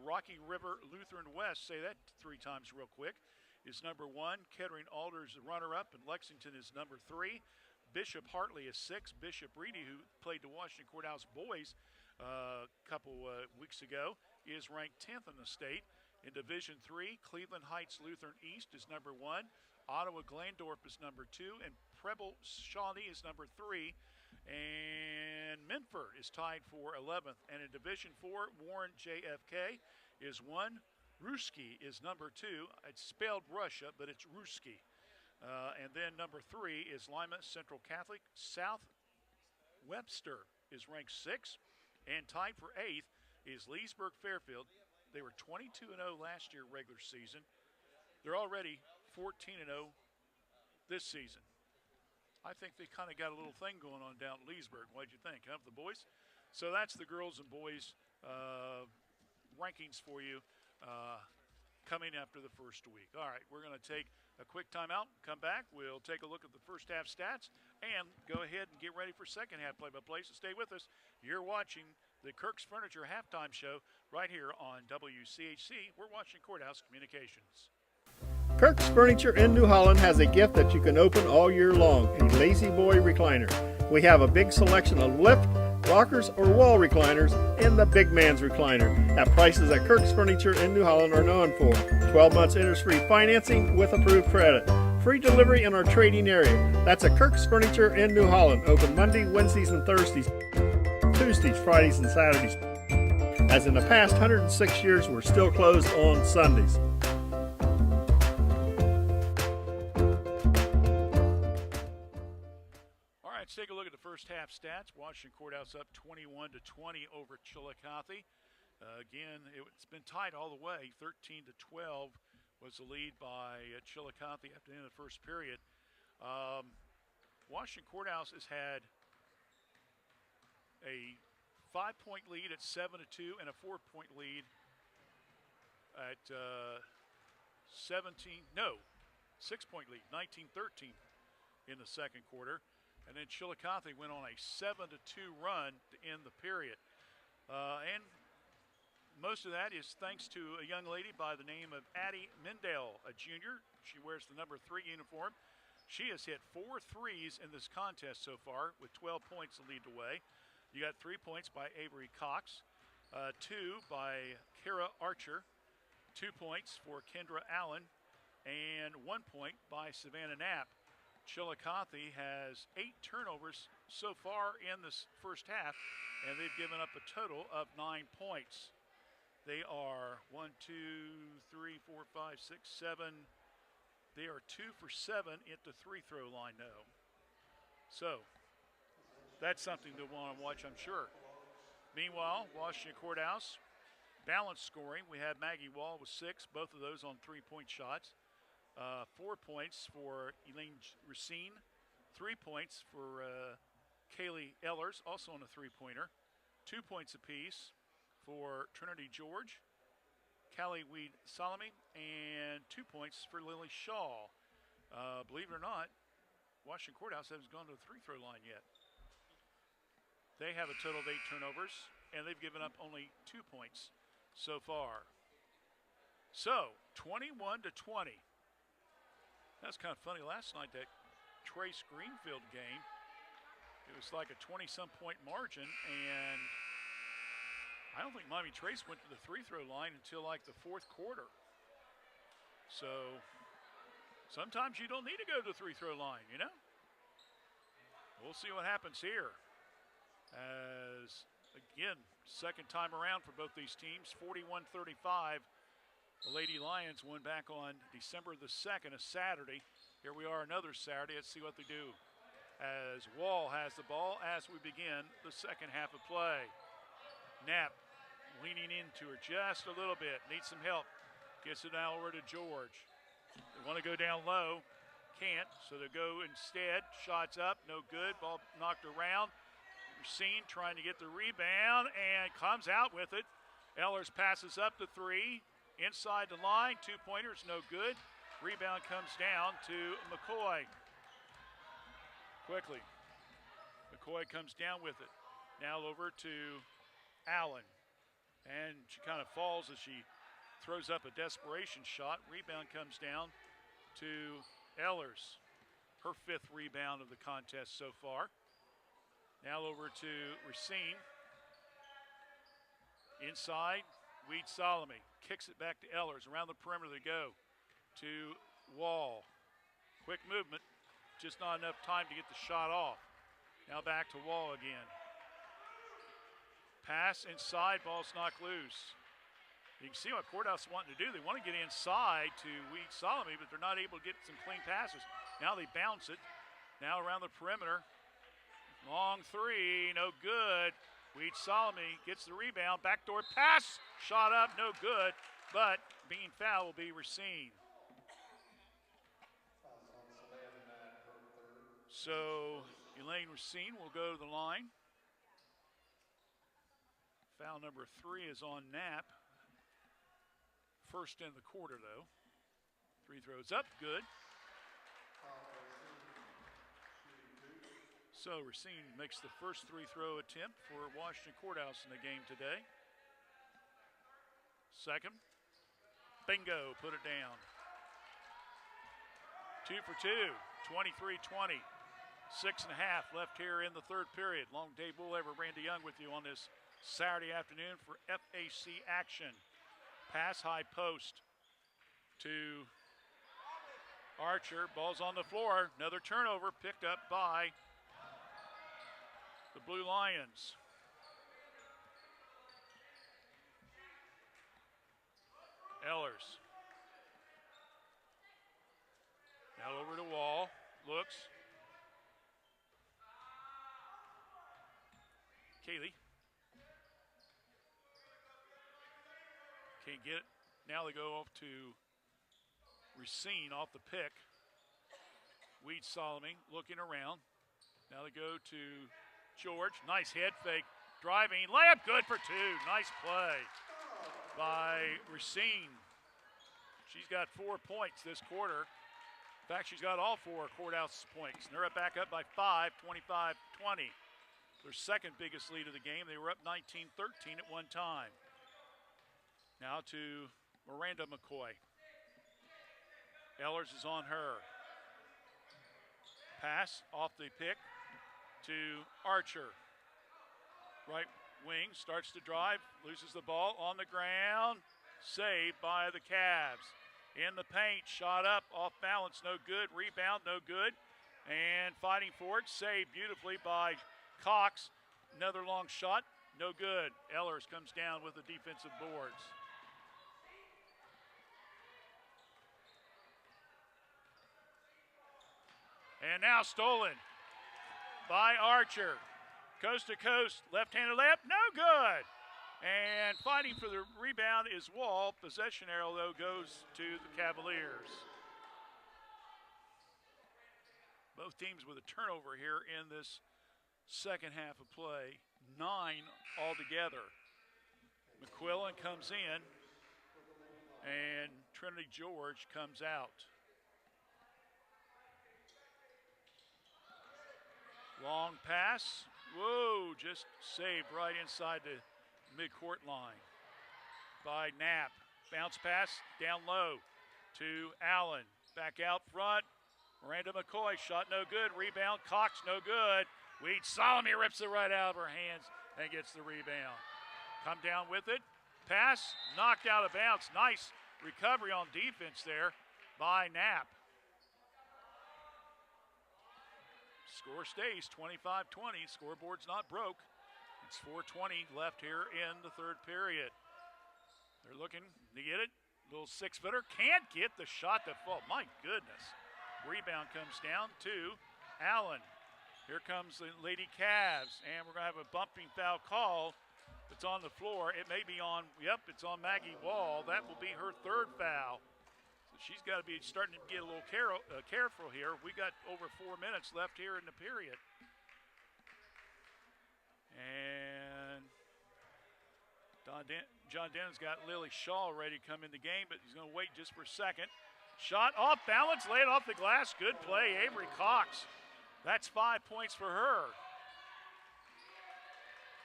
Rocky River Lutheran West, say that 3 times real quick, is number 1. Kettering Alders the runner-up, and Lexington is number 3. Bishop Hartley is 6. Bishop Reedy, who played the Washington Courthouse boys a couple weeks ago, is ranked 10th in the state. In Division 3, Cleveland Heights Lutheran East is number 1. Ottawa Glandorf is number 2. And Preble Shawnee is number 3. And Minford is tied for 11th. And in Division 4, Warren JFK is 1. Ruski is number 2. It's spelled Russia, but it's Ruski. And then number 3 is Lima Central Catholic. South Webster is ranked 6th. And tied for 8th is Leesburg Fairfield. They were 22-0 last year regular season. They're already 14-0 this season. I think they kind of got a little thing going on down at Leesburg. What'd you think, huh, the boys? So that's the girls and boys rankings for you coming after the first week. All right, we're going to take a quick timeout, come back. We'll take a look at the first half stats and go ahead and get ready for second half play-by-play. So stay with us. You're watching the Kirk's Furniture Halftime Show right here on WCHC. We're watching Courthouse Communications. Kirk's Furniture in New Holland has a gift that you can open all year long, a Lazy Boy recliner. We have a big selection of lift, rockers, or wall recliners, and the big man's recliner at prices that Kirk's Furniture in New Holland are known for. 12 months interest-free financing with approved credit. Free delivery in our trading area. That's at Kirk's Furniture in New Holland. Open Monday, Wednesdays, and Thursdays. Tuesdays, Fridays, and Saturdays. As in the past 106 years, we're still closed on Sundays. All right, let's take a look at the first half stats. Washington Courthouse up 21-20 over Chillicothe. Again, it's been tied all the way. 13-12 was the lead by Chillicothe after the end of the first period. Washington Courthouse has had a 5-point lead at 7-2 and a 4-point lead at 6-point lead, 19-13 in the second quarter. And then Chillicothe went on a 7-2 run to end the period. And most of that is thanks to a young lady by the name of Addie Mendel, a junior. She wears the number 3 uniform. She has hit 4 threes in this contest so far with 12 points to lead the way. You got 3 points by Avery Cox, 2 by Kara Archer, 2 points for Kendra Allen, and 1 point by Savannah Knapp. Chillicothe has 8 turnovers so far in this first half, and they've given up a total of 9 points. They are 1, 2, 3, 4, 5, 6, 7. They are 2 for 7 at the free-throw line now. So that's something to want to watch, I'm sure. Meanwhile, Washington Courthouse, balanced scoring. We have Maggie Wall with 6, both of those on 3-point shots. 4 points for Elaine Racine. 3 points for Kaylee Ellers, also on a 3-pointer. 2 points apiece for Trinity George, Callie Weed Salome, and 2 points for Lily Shaw. Believe it or not, Washington Courthouse hasn't gone to the free throw line yet. They have a total of 8 turnovers, and they've given up only 2 points so far. So, 21-20. That's kind of funny. Last night, that Trace Greenfield game, it was like a 20-some point margin, and I don't think Miami Trace went to the free throw line until like the fourth quarter. So sometimes you don't need to go to the free throw line, you know? We'll see what happens here. As, again, second time around for both these teams, 41-35. The Lady Lions won back on December the 2nd, a Saturday. Here we are another Saturday. Let's see what they do. As Wall has the ball as we begin the second half of play. Knapp leaning into her just a little bit. Needs some help. Gets it now over to George. They want to go down low. Can't, so they go instead. Shots up, no good. Ball knocked around. Racine trying to get the rebound and comes out with it. Ellers passes up the 3. Inside the line, 2-pointers, no good. Rebound comes down to McCoy. Quickly. McCoy comes down with it. Now over to Allen. And she kind of falls as she throws up a desperation shot. Rebound comes down to Ellers. Her 5th rebound of the contest so far. Now over to Racine. Inside, Weed Solomon kicks it back to Ellers. Around the perimeter they go to Wall. Quick movement. Just not enough time to get the shot off. Now back to Wall again. Pass inside, ball's knocked loose. You can see what Courthouse is wanting to do. They want to get inside to Weed Solomon, but they're not able to get some clean passes. Now they bounce it. Now around the perimeter. Long 3, no good. Weed Solomon gets the rebound. Backdoor pass, shot up, no good. But being fouled will be Racine. So Elaine Racine will go to the line. Foul number 3 is on Knapp. First in the quarter, though. 3 throws up, good. So Racine makes the first 3-throw attempt for Washington Courthouse in the game today. Second, bingo, put it down. 2 for 2, 23-20. 6.5 left here in the third period. Long Dave Woollever, Randy Young with you on this Saturday afternoon for FAC action. Pass high post to Archer. Ball's on the floor. Another turnover picked up by the Blue Lions. Ellers. Now over to Wall. Looks. Kaylee. Can't get it. Now they go off to Racine off the pick. Weed Solomon looking around. Now they go to George. Nice head fake. Driving. Layup good for 2. Nice play by Racine. She's got 4 points this quarter. In fact, she's got all 4 Courthouse points. And they're back up by 5, 25-20. Their second biggest lead of the game. They were up 19-13 at one time. Now to Miranda McCoy. Ellers is on her. Pass off the pick to Archer. Right wing, starts to drive, loses the ball on the ground. Saved by the Cavs. In the paint, shot up, off balance, no good. Rebound, no good. And fighting for it, saved beautifully by Cox. Another long shot, no good. Ellers comes down with the defensive boards. And now stolen by Archer. Coast to coast, left-handed layup, no good. And fighting for the rebound is Wall. Possession arrow, though, goes to the Cavaliers. Both teams with a turnover here in this second half of play. 9 altogether. McQuillan comes in, and Trinity George comes out. Long pass, Whoa, just saved right inside the midcourt line by Knapp. Bounce pass down low to Allen. Back out front. Miranda McCoy, shot no good. Rebound, Cox, no good. Weed Solomon rips it right out of her hands and gets the rebound. Come down with it. Pass, knocked out of bounds. Nice recovery on defense there by Knapp. Score stays 25-20. Scoreboard's not broke. It's 4:20 left here in the third period. They're looking to get it. Little 6-footer. Can't get the shot to fall. My goodness. Rebound comes down to Allen. Here comes the Lady Cavs, and we're going to have a bumping foul call. It's on the floor. It may be on, it's on Maggie Wall. That will be her third foul. So she's got to be starting to get a little careful here. We got over 4 minutes left here in the period. And John Denton's got Lily Shaw ready to come in the game, but he's going to wait just for a second. Shot off balance, lay it off the glass. Good play, Avery Cox. That's 5 points for her.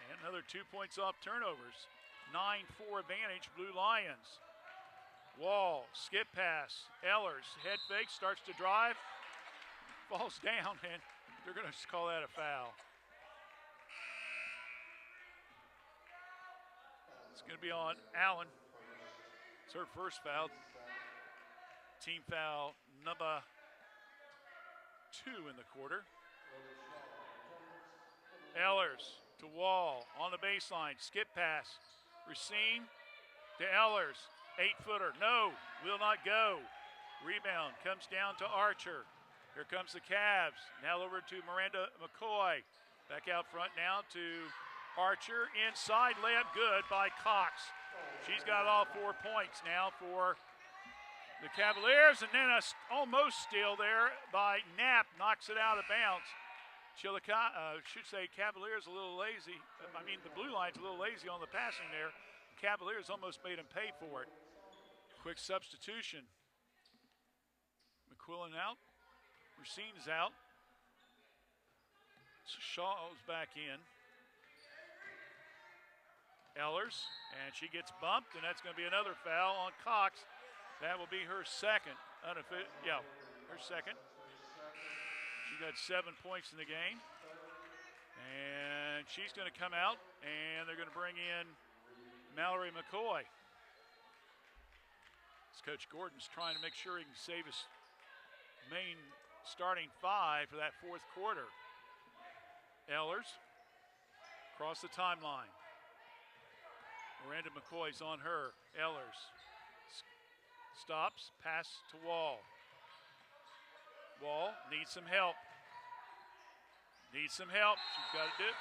And another 2 points off turnovers. 9-4 advantage, Blue Lions. Wall, skip pass. Ellers, head fake, starts to drive. Falls down, and they're going to call that a foul. It's going to be on Allen. It's her first foul. Team foul number 2 in the quarter. Ellers to Wall on the baseline. Skip pass. Racine to Ellers. 8-footer. No, will not go. Rebound comes down to Archer. Here comes the Cavs. Now over to Miranda McCoy. Back out front now to Archer. Inside layup good by Cox. She's got all 4 points now for the Cavaliers, and then a almost steal there by Knapp, knocks it out of bounds. Chillicothe, should say Cavaliers a little lazy. The Blue Lions a little lazy on the passing there. The Cavaliers almost made them pay for it. Quick substitution. McQuillan out. Racine's out. So Shaw's back in. Ellers, and she gets bumped, and that's going to be another foul on Cox. That will be her second. Her second. She got 7 points in the game. And she's going to come out, and they're going to bring in Mallory McCoy. As Coach Gordon's trying to make sure he can save his main starting 5 for that fourth quarter. Ellers across the timeline. Miranda McCoy's on her. Ellers stops, pass to Wall. Wall needs some help. She's got to do it.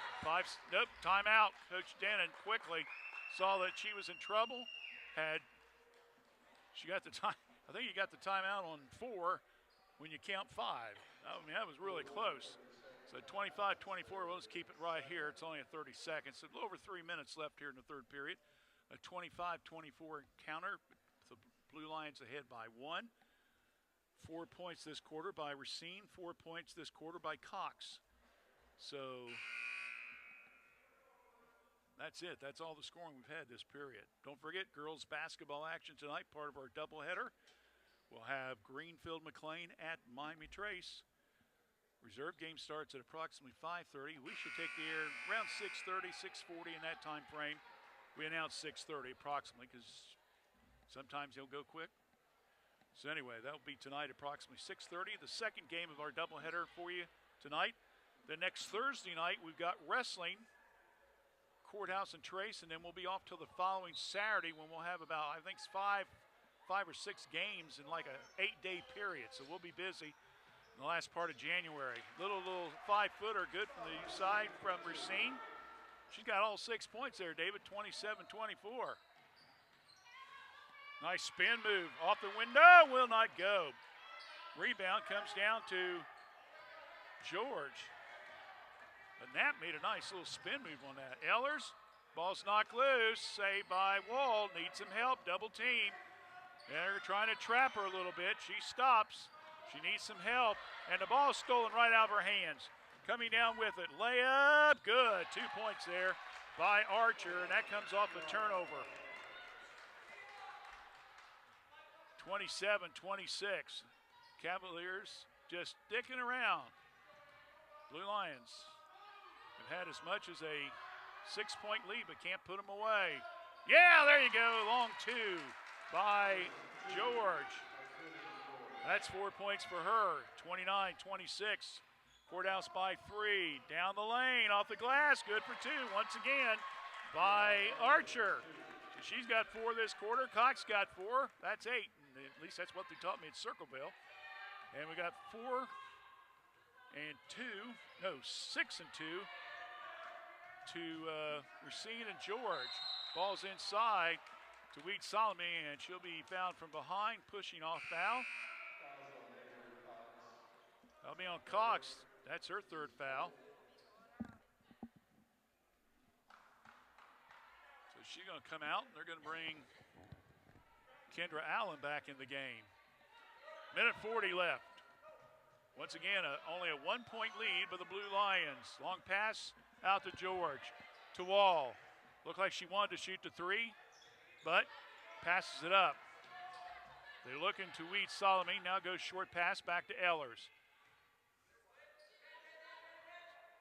Timeout. Coach Denton quickly saw that she was in trouble. She got the time. I think you got the timeout on 4 when you count 5. That was really close. So 25-24, we'll just keep it right here. It's only a 30 seconds. So a little over 3 minutes left here in the third period. A 25-24 counter. The Blue Lions ahead by 1. 4 points this quarter by Racine. 4 points this quarter by Cox. So that's it. That's all the scoring we've had this period. Don't forget, girls basketball action tonight, part of our doubleheader. We'll have Greenfield McLean at Miami Trace. Reserve game starts at approximately 5:30. We should take the air around 6:30, 6:40 in that time frame. We announced 6:30 approximately because sometimes he'll go quick. So anyway, that'll be tonight approximately 6:30. The second game of our doubleheader for you tonight. The next Thursday night, we've got wrestling, Courthouse and Trace, and then we'll be off till the following Saturday when we'll have about, I think, five or six games in like a 8-day period. So we'll be busy in the last part of January. Little 5-footer, good from the side from Racine. She's got all 6 points there, David, 27-24. Nice spin move off the window, will not go. Rebound comes down to George. But Knapp made a nice little spin move on that. Ellers, ball's knocked loose, saved by Wall, needs some help, double team. They're trying to trap her a little bit. She stops. She needs some help, and the ball's stolen right out of her hands. coming down with it. Layup, good. 2 points there by Archer, and that comes off a turnover. 27-26. Cavaliers just sticking around. Blue Lions have had as much as a 6-point lead, but can't put them away. Yeah, there you go. Long two by George. That's 4 points for her. 29-26. Courthouse by 3. Down the lane, off the glass. Good for 2 once again by Archer. She's got 4 this quarter. Cox got 4. That's 8. At least that's what they taught me at Circleville. And we got 4 and 2. No, 6 and 2 to Racine and George. Ball's inside to Wheat Solomon, and she'll be fouled from behind, pushing off foul. That'll be on Cox. That's her 3rd foul. So she's going to come out, and they're going to bring Kendra Allen back in the game. Minute 40 left. Once again, only a 1-point lead by the Blue Lions. Long pass out to George. To Wall. Looked like she wanted to shoot the 3, but passes it up. They're looking to Wheat Solomon. Now goes short pass back to Ehlers.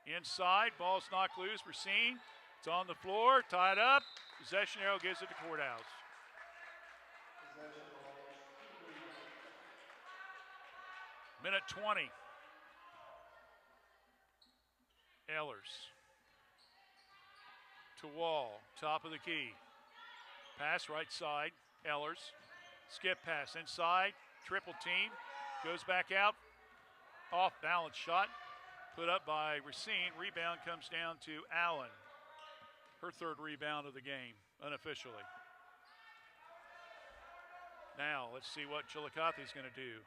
Inside, ball's knocked loose. Racine. It's on the floor, tied up. Possession arrow gives it to Courthouse. Minute 20. Ehlers. To Wall, top of the key. Pass right side, Ehlers. Skip pass inside, triple team. Goes back out, off balance shot. Put up by Racine. Rebound comes down to Allen. Her 3rd rebound of the game, unofficially. Now, let's see what Chillicothe is going to do.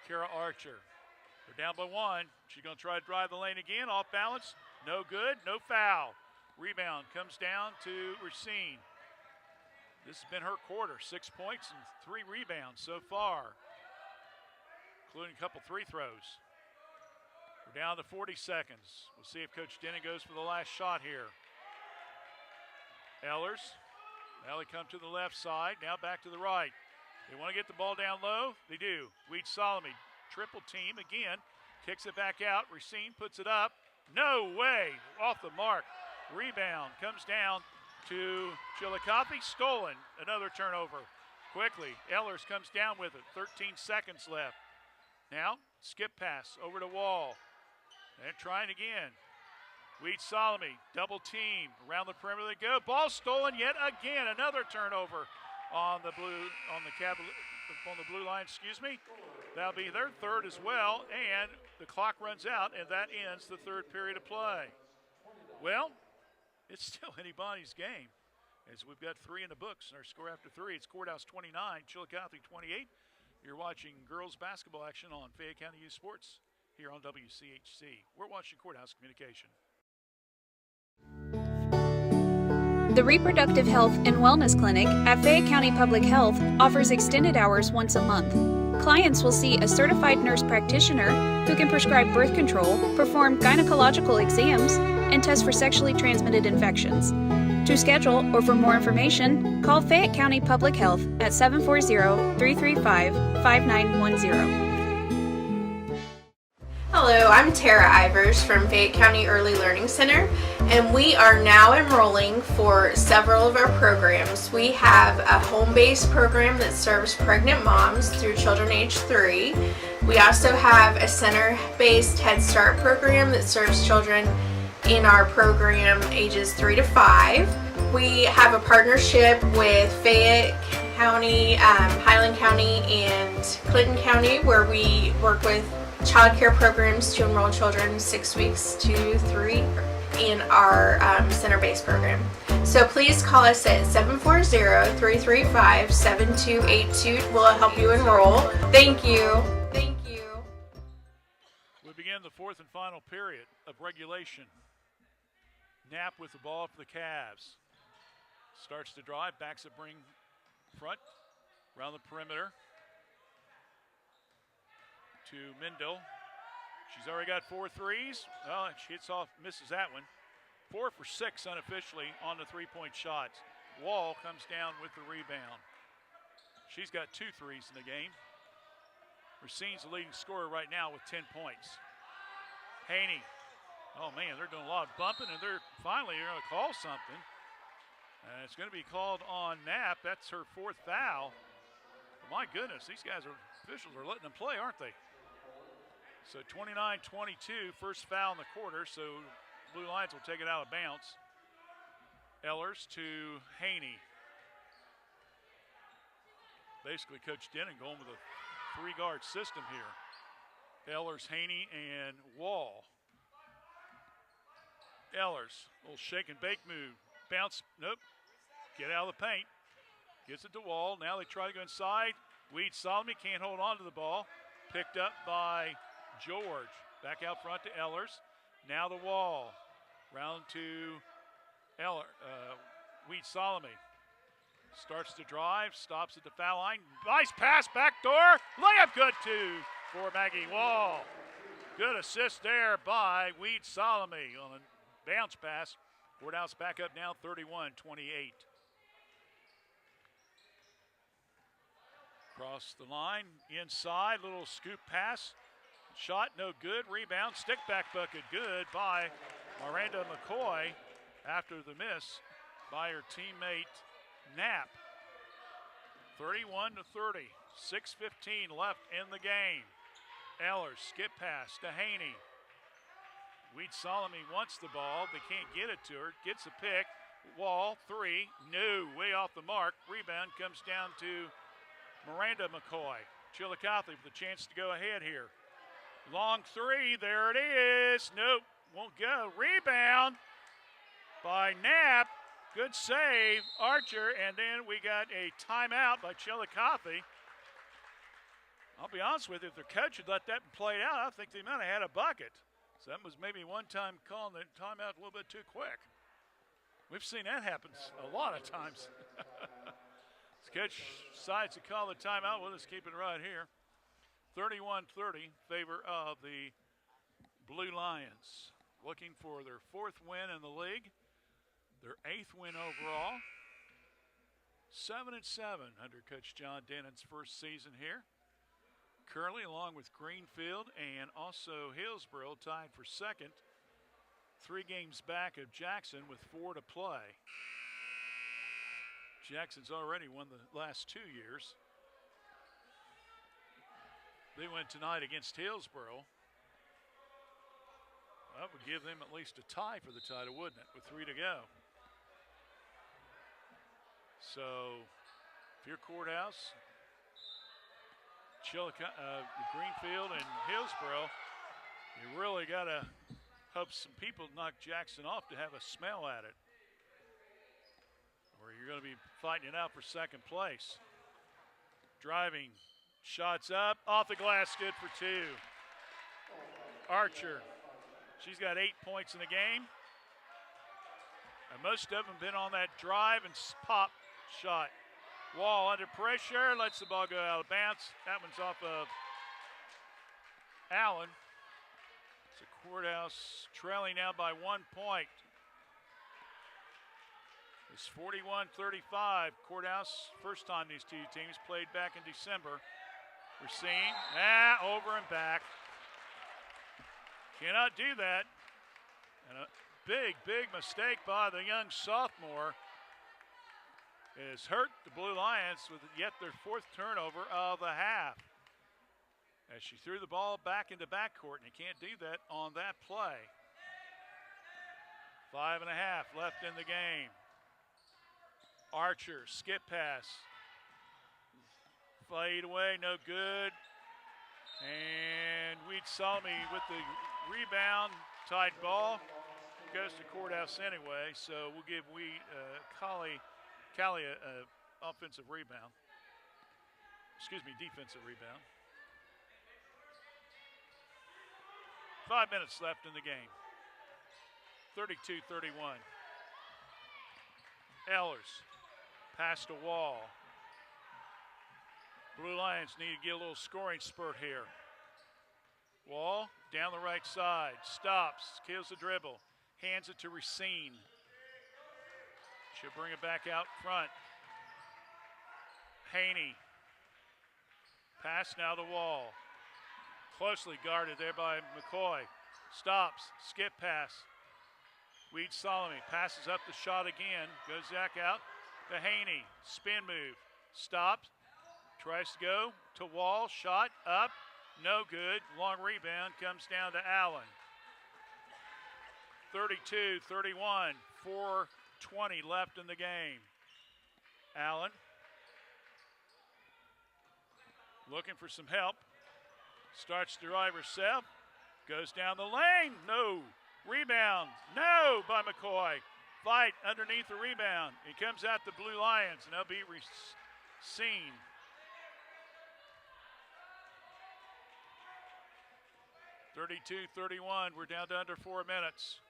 Kara Archer. They're down by 1. She's going to try to drive the lane again. Off balance. No good. No foul. Rebound comes down to Racine. This has been her quarter. 6 points and 3 rebounds so far, including a couple 3 throws. We're down to 40 seconds. We'll see if Coach Denning goes for the last shot here. Ehlers. Now they come to the left side. Now back to the right. They want to get the ball down low. They do. Wheat Solomon, triple team again. Kicks it back out. Racine puts it up. No way. Off the mark. Rebound comes down to Chillicothe. Stolen. Another turnover. Quickly. Ehlers comes down with it. 13 seconds left. Now, skip pass over to Wall. And trying again. Wheat Solomon, double team. Around the perimeter they go. Ball stolen yet again. Another turnover on the blue line, excuse me. That'll be their 3rd as well, and the clock runs out, and that ends the 3rd period of play. Well, it's still anybody's game, as we've got 3 in the books, and our score after 3, it's Courthouse 29, Chillicothe 28. You're watching girls basketball action on Fayette County Youth Sports here on WCHC. We're watching Courthouse Communication. The Reproductive Health and Wellness Clinic at Fayette County Public Health offers extended hours once a month. Clients will see a certified nurse practitioner who can prescribe birth control, perform gynecological exams, and test for sexually transmitted infections. To schedule or for more information, call Fayette County Public Health at 740-335-5910. Hello, I'm Tara Ivers from Fayette County Early Learning Center, and we are now enrolling for several of our programs. We have a home-based program that serves pregnant moms through children age 3. We also have a center-based Head Start program that serves children in our program ages 3 to 5. We have a partnership with Fayette County, Highland County, and Clinton County, where we work with child care programs to enroll children 6 weeks to 3 in our center-based program. So please call us at 740-335-7282. We'll help you enroll. Thank you. Thank you. We begin the 4th and final period of regulation. Knapp with the ball for the Cavs. Starts to drive, backs it, bring front, around the perimeter. To Mendel. She's already got 4 threes. Well, she hits off, misses that one. 4 for 6 unofficially on the three-point shots. Wall comes down with the rebound. She's got 2 threes in the game. Racine's the leading scorer right now with 10 points. Haney. Oh, man, they're doing a lot of bumping, and they're finally going to call something. And it's going to be called on Knapp. That's her 4th foul. My goodness, these officials are letting them play, aren't they? So 29-22, first foul in the quarter, so Blue Lions will take it out of bounds. Ellers to Haney. Basically, Coach Denning going with a 3-guard system here. Ellers, Haney, and Wall. Ellers, little shake and bake move. Bounce, nope. Get out of the paint. Gets it to Wall. Now they try to go inside. Weed Solomon can't hold on to the ball. Picked up by George. Back out front to Ellers. Now the Wall. Round to Weed Solomon. Starts to drive. Stops at the foul line. Nice pass, back door. Layup good too for Maggie Wall. Good assist there by Weed Solomon on a bounce pass. Courthouse back up now 31-28. Across the line, inside, little scoop pass. Shot no good, rebound, stick back bucket good by Miranda McCoy after the miss by her teammate Knapp. 31-30, 6:15 left in the game. Ellers, skip pass to Haney. Weed Solomon wants the ball, they can't get it to her, gets a pick. Wall, 3, no, way off the mark. Rebound comes down to Miranda McCoy. Chillicothe with a chance to go ahead here. Long 3, there it is. Nope, won't go. Rebound by Knapp. Good save, Archer, and then we got a timeout by Chillicothe. I'll be honest with you, if their coach had let that play out, I think they might have had a bucket. So that was maybe one time calling the timeout a little bit too quick. We've seen that happen a lot of times. Coach decides to call the timeout. We'll just keep it right here. 31-30, favor of the Blue Lions. Looking for their 4th win in the league, their 8th win overall. 7-7 under Coach John Dennon's first season here. Currently, along with Greenfield and also Hillsborough, tied for 2nd. 3 games back of Jackson with 4 to play. Jackson's already won the last 2 years. They win tonight against Hillsborough. That would give them at least a tie for the title, wouldn't it, with 3 to go. So, if you're Courthouse, Greenfield, and Hillsborough, you really got to hope some people knock Jackson off to have a smell at it, or you're going to be fighting it out for 2nd place. Driving, shots up, off the glass, good for 2. Archer, she's got 8 points in the game. And most of them been on that drive and pop shot. Wall under pressure, lets the ball go out of bounds. That one's off of Allen. So Courthouse trailing now by 1 point. It's 41-35. Courthouse, first time these two teams played back in December. We're seeing, over and back. Cannot do that. And a big mistake by the young sophomore has hurt the Blue Lions with yet their 4th turnover of the half. As she threw the ball back into backcourt, and you can't do that on that play. 5.5 left in the game. Archer, skip pass. Fade away, no good. And Weed Solomon with the rebound, tight ball. Goes to Courthouse anyway, so we'll give Callie an offensive rebound. Defensive rebound. 5 minutes left in the game. 32-31. Ellers, pass to Wall. Blue Lions need to get a little scoring spurt here. Wall down the right side, stops, kills the dribble, hands it to Racine. She'll bring it back out front. Haney. Pass now to Wall. Closely guarded there by McCoy. Stops, skip pass. Weed Solomon passes up the shot again. Goes back out to Haney. Spin move. Stops. Tries to go to Wall. Shot up. No good. Long rebound comes down to Allen. 32-31. 4:20 left in the game. Allen looking for some help. Starts to drive herself. Goes down the lane. No. Rebound. No by McCoy. Fight underneath the rebound. He comes out the Blue Lions, and they'll be seen. (32-31). We're down to under 4 minutes.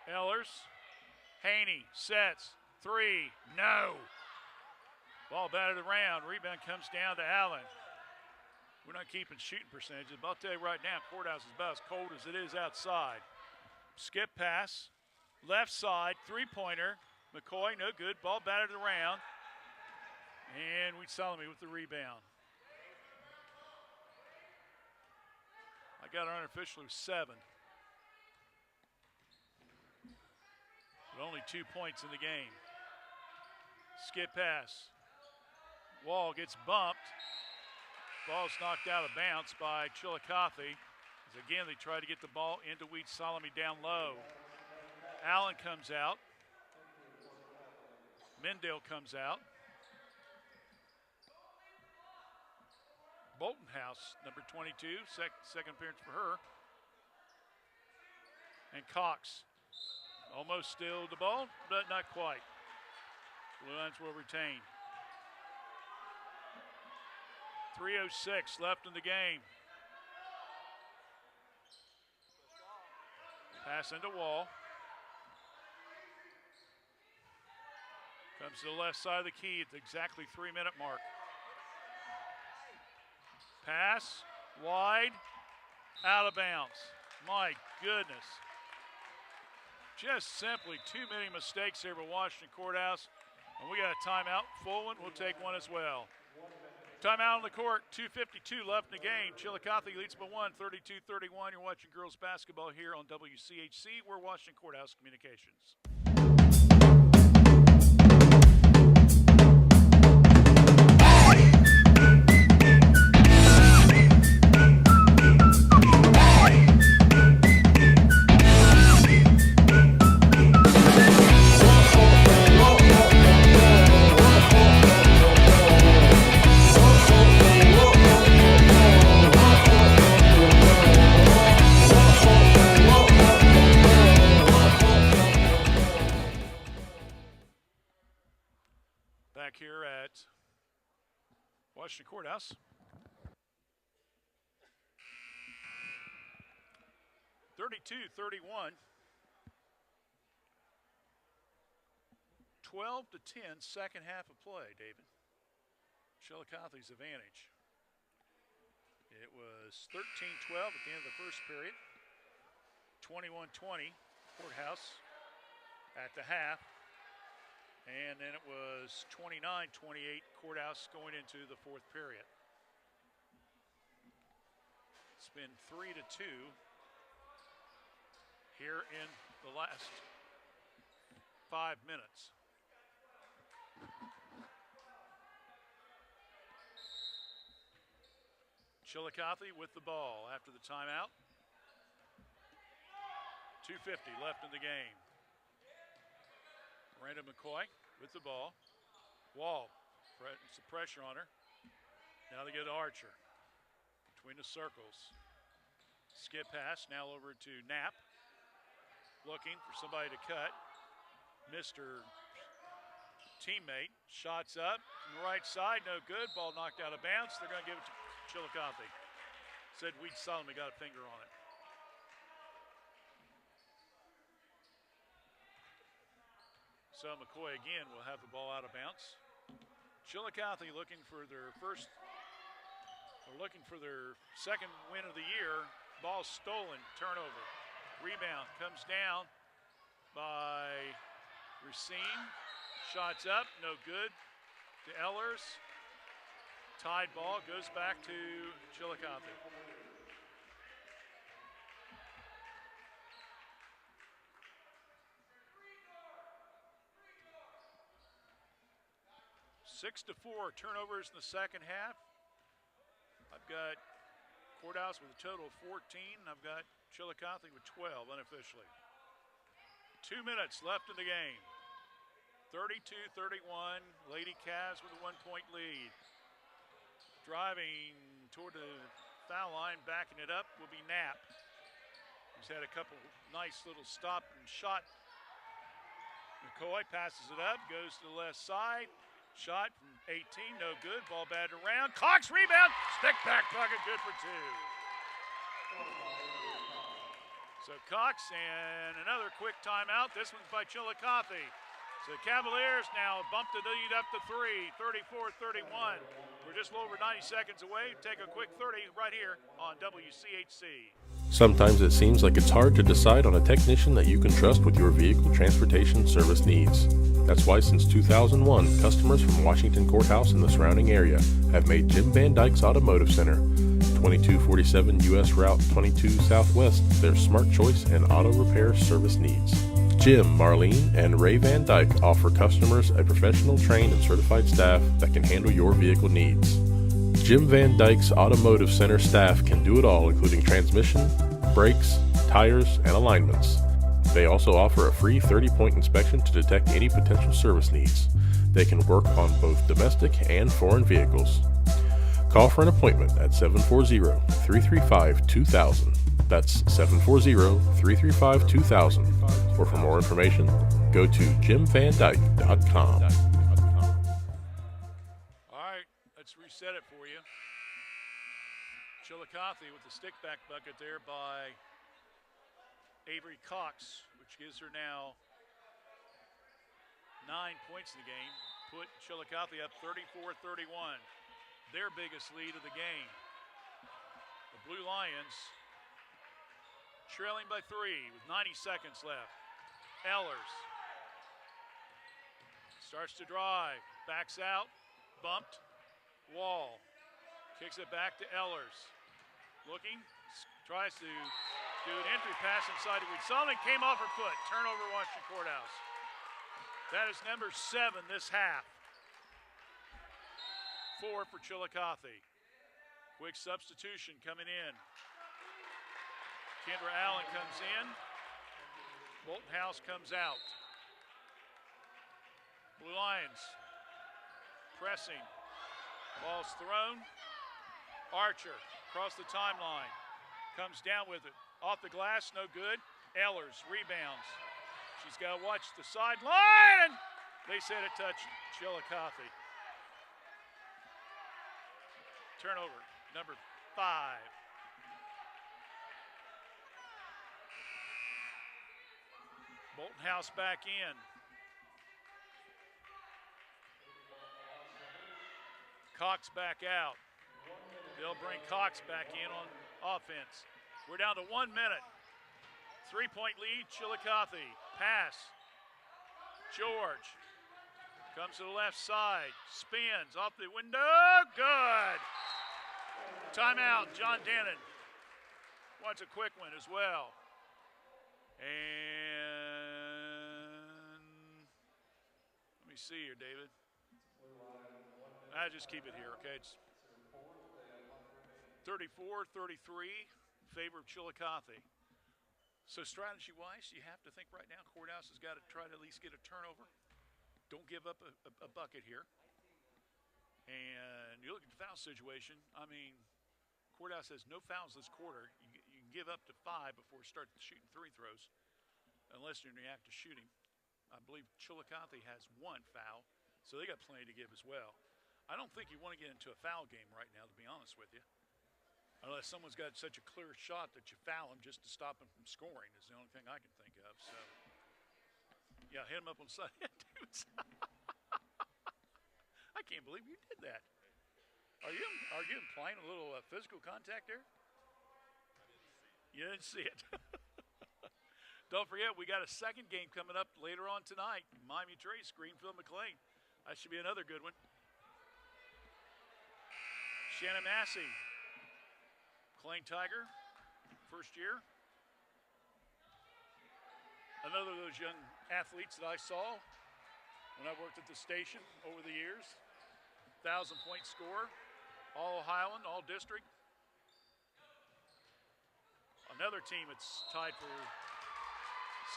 Ellers. Haney sets. Three. No. Ball batted around. Rebound comes down to Allen. We're not keeping shooting percentages, but I'll tell you right now, Courthouse is about as cold as it is outside. Skip pass. Left side. Three-pointer. McCoy, no good. Ball batted around. And Weed Solomon with the rebound. I got it unofficially with 7. But only 2 points in the game. Skip pass. Wall gets bumped. Ball's knocked out of bounds by Chillicothe. As again, they try to get the ball into Weed Solomon down low. Allen comes out. Mendale comes out. Bolton House, number 22, second appearance for her. And Cox almost steals the ball, but not quite. Blue Lions will retain. 3:06 left in the game. Pass into Wall. Comes to the left side of the key at the exactly 3-minute mark. Pass, wide, out of bounds. My goodness. Just simply too many mistakes here by Washington Courthouse. And we got a timeout. Full one. We'll take one as well. Timeout on the court. 2:52 left in the game. Chillicothe leads by 1, 32-31. You're watching girls basketball here on WCHC. We're Washington Courthouse Communications. Back here at Washington Courthouse. (32-31). 12-10, second half of play, David. Chillicothe's advantage. It was 13-12 at the end of the first period. 21-20, Courthouse at the half. And then it was 29-28, Courthouse going into the fourth period. It's been 3-2 here in the last 5 minutes. Chillicothe with the ball after the timeout. 2:50 left in the game. Miranda McCoy with the ball. Wall, some pressure on her. Now they go to Archer. Between the circles. Skip pass, now over to Knapp. Looking for somebody to cut. Mr. Teammate, shots up from the right side, no good. Ball knocked out of bounds. They're going to give it to Chillicothe. Said Weed Solomon got a finger on it. So McCoy again will have the ball out of bounds. Chillicothe looking for their first They're looking for their second win of the year. Ball stolen, turnover. Rebound comes down by Racine. Shots up, no good to Ellers. Tied ball goes back to Chillicothe. Six to 4 turnovers in the second half. I've got Courthouse with a total of 14. I've got Chillicothe with 12 unofficially. 2 minutes left in the game. 32-31. Lady Cavs with a 1-point lead. Driving toward the foul line, backing it up will be Knapp. He's had a couple nice little stop and shot. McCoy passes it up, goes to the left side. Shot from 18, no good. Ball batted around. Cox rebound. Stick back bucket, good for 2. So Cox and another quick timeout. This one's by Chillicothe. So the Cavaliers now bump the lead up to 3, 34-31. We're just a little over 90 seconds away. Take a quick 30 right here on WCHC. Sometimes it seems like it's hard to decide on a technician that you can trust with your vehicle transportation service needs. That's why since 2001, customers from Washington Courthouse and the surrounding area have made Jim Van Dyke's Automotive Center, 2247 U.S. Route 22 Southwest, their smart choice and auto repair service needs. Jim, Marlene, and Ray Van Dyke offer customers a professional, trained, and certified staff that can handle your vehicle needs. Jim Van Dyke's Automotive Center staff can do it all, including transmission, brakes, tires, and alignments. They also offer a free 30-point inspection to detect any potential service needs. They can work on both domestic and foreign vehicles. Call for an appointment at 740-335-2000. That's 740-335-2000. Or for more information, go to jimvandyke.com. All right, let's reset it for you. Chillicothe with the stick back bucket there by Avery Cox, which gives her now 9 points in the game. Put Chillicothe up 34-31. Their biggest lead of the game. The Blue Lions trailing by 3 with 90 seconds left. Ellers starts to drive, backs out, bumped, Wall. Kicks it back to Ellers. Looking, tries to do an entry pass inside to Sullivan, came off her foot. Turnover, Washington Courthouse. That is number 7 this half. 4 for Chillicothe. Quick substitution coming in. Kendra Allen comes in. Bolton House comes out. Blue Lions pressing. Ball's thrown. Archer across the timeline. Comes down with it. Off the glass, no good. Ellers rebounds. She's got to watch the sideline, and they said it touched Chillicothe. Turnover, number 5. Bolton House back in. Cox back out. They'll bring Cox back in on offense. We're down to 1 minute. 3-point lead, Chillicothe. Pass. George comes to the left side. Spins off the window. Good. Timeout, John Dennon. Wants a quick one as well. And let me see here, David. I just keep it here, okay? It's 34-33, favor of Chillicothe. So strategy-wise, you have to think right now Courthouse has got to try to at least get a turnover. Don't give up a bucket here. And you look at the foul situation. I mean, Courthouse has no fouls this quarter. You can give up to 5 before you start shooting 3 throws, unless you're in the act of shooting. I believe Chillicothe has 1 foul, so they got plenty to give as well. I don't think you want to get into a foul game right now, to be honest with you. Unless someone's got such a clear shot that you foul them just to stop them from scoring is the only thing I can think of. So, yeah, hit him up on the side. Dudes. I can't believe you did that. Are you implying a little physical contact there? You didn't see it. Don't forget, we got a second game coming up later on tonight. Miami Trace, Greenfield McLean. That should be another good one. Shannon Massey, McLean Tiger, first year. Another of those young athletes that I saw when I worked at the station over the years. 1,000-point scorer, all Ohioan, all district. Another team that's tied for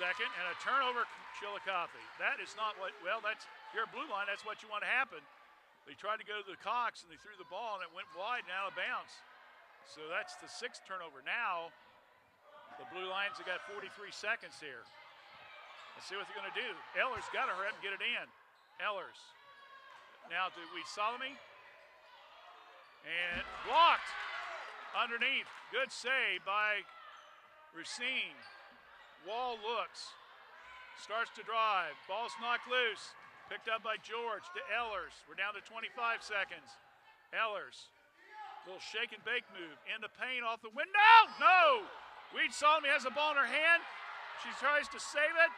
second, and a turnover, Chillicothe. That is not what, well, that's, you're a blue line, that's what you want to happen. They tried to go to the Cox, and they threw the ball, and it went wide and out of bounds. So that's the 6th turnover. Now, the Blue Lions have got 43 seconds here. Let's see what they're going to do. Ellers got to hurry up and get it in. Ellers. Now to Salome. And blocked underneath. Good save by Racine. Wall looks. Starts to drive. Ball's knocked loose. Picked up by George to Ellers. We're down to 25 seconds. Ellers. Little shake and bake move. In the paint off the window. No! Weed Salome has the ball in her hand. She tries to save it.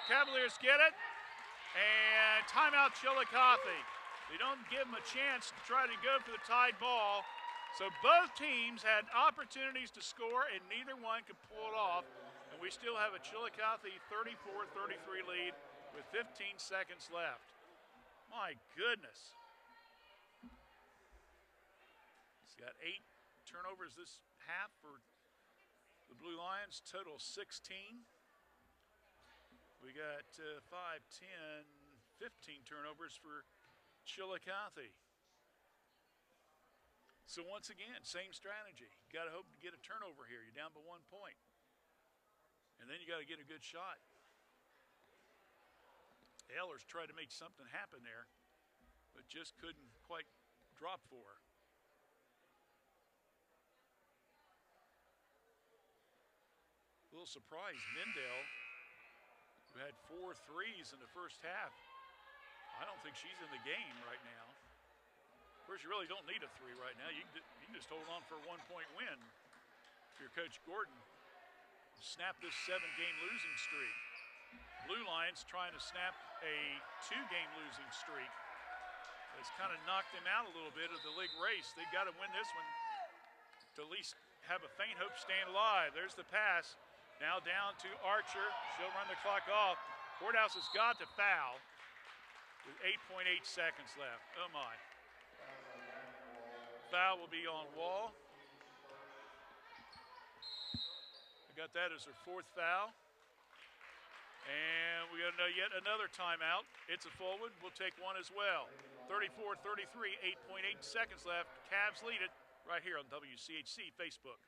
Cavaliers get it. And timeout Chillicothe. They don't give them a chance to try to go for the tied ball. So both teams had opportunities to score, and neither one could pull it off. And we still have a Chillicothe 34-33 lead with 15 seconds left. My goodness. He's got 8 turnovers this half for the Blue Lions, total 16. We got 5, 10, 15 turnovers for Chillicothe. So once again, same strategy. Got to hope to get a turnover here. You're down by 1 point. And then you got to get a good shot. Ehlers tried to make something happen there, but just couldn't quite drop for her. A little surprised, Mendel, who had 4 threes in the first half. I don't think she's in the game right now. Of course, you really don't need a 3 right now. You can just hold on for a 1-point win if you're Coach Gordon. Snap this 7-game losing streak. Blue Lions trying to snap a 2-game losing streak. It's kind of knocked them out a little bit of the league race. They've got to win this one to at least have a faint hope staying alive. There's the pass. Now down to Archer. She'll run the clock off. Courthouse has got to foul with 8.8 seconds left. Oh my. Foul will be on Wall. I got that as her 4th foul. And we got yet another timeout. It's a full one. We'll take one as well. 34-33, 8.8 seconds left. Cavs lead it right here on WCHC Facebook.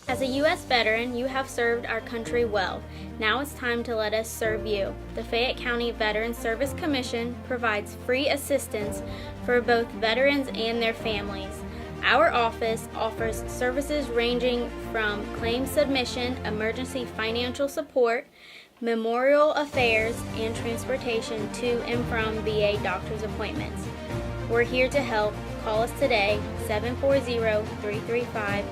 As a U.S. veteran, you have served our country well. Now it's time to let us serve you. The Fayette County Veterans Service Commission provides free assistance for both veterans and their families. Our office offers services ranging from claim submission, emergency financial support, memorial affairs, and transportation to and from VA doctor's appointments. We're here to help. Call us today, 740-335-1610.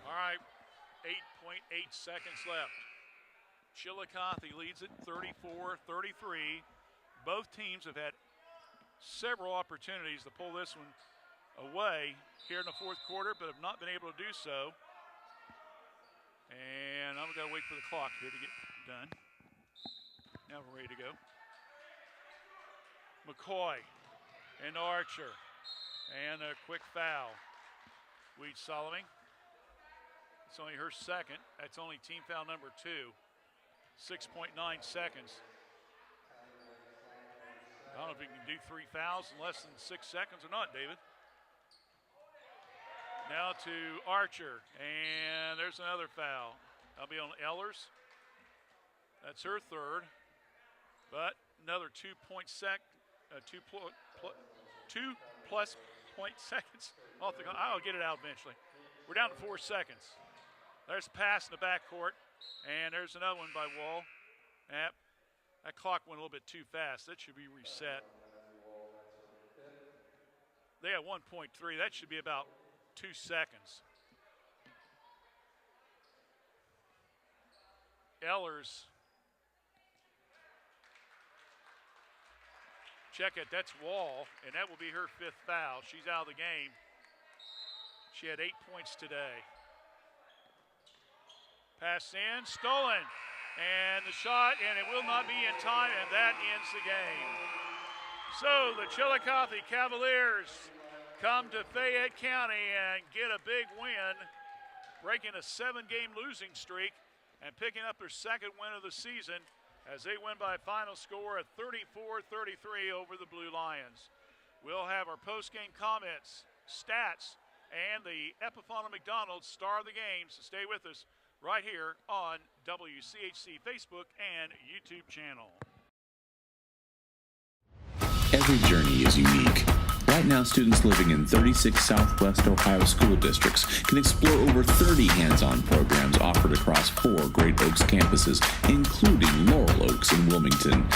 All right, 8.8 seconds left. Chillicothe leads it 34-33. Both teams have had several opportunities to pull this one away here in the 4th quarter, but have not been able to do so. And I'm going to wait for the clock here to get done. Now we're ready to go. McCoy and Archer. And a quick foul. Weed Salome. It's only her 2nd. That's only team foul number 2. 6.9 seconds. I don't know if you can do 3 fouls in less than 6 seconds or not, David. Now to Archer, and there's another foul. That'll be on Ehlers. That's her 3rd, but another 2 plus point seconds off the. I'll get it out eventually. We're down to 4 seconds. There's a pass in the backcourt, and there's another one by Wall. Yep, that clock went a little bit too fast. That should be reset. They have 1.3. That should be about 2 seconds. Ellers. Check it, that's Wall, and that will be her 5th foul. She's out of the game. She had 8 points today. Pass in, stolen, and the shot, and it will not be in time, and that ends the game. So the Chillicothe Cavaliers come to Fayette County and get a big win, breaking a 7-game losing streak and picking up their 2nd win of the season as they win by a final score of 34-33 over the Blue Lions. We'll have our post-game comments, stats, and the Epifano McDonald's star of the game, so stay with us right here on WCHC Facebook and YouTube channel. Every journey is unique. Right now, students living in 36 Southwest Ohio school districts can explore over 30 hands-on programs offered across 4 Great Oaks campuses, including Laurel Oaks and Wilmington.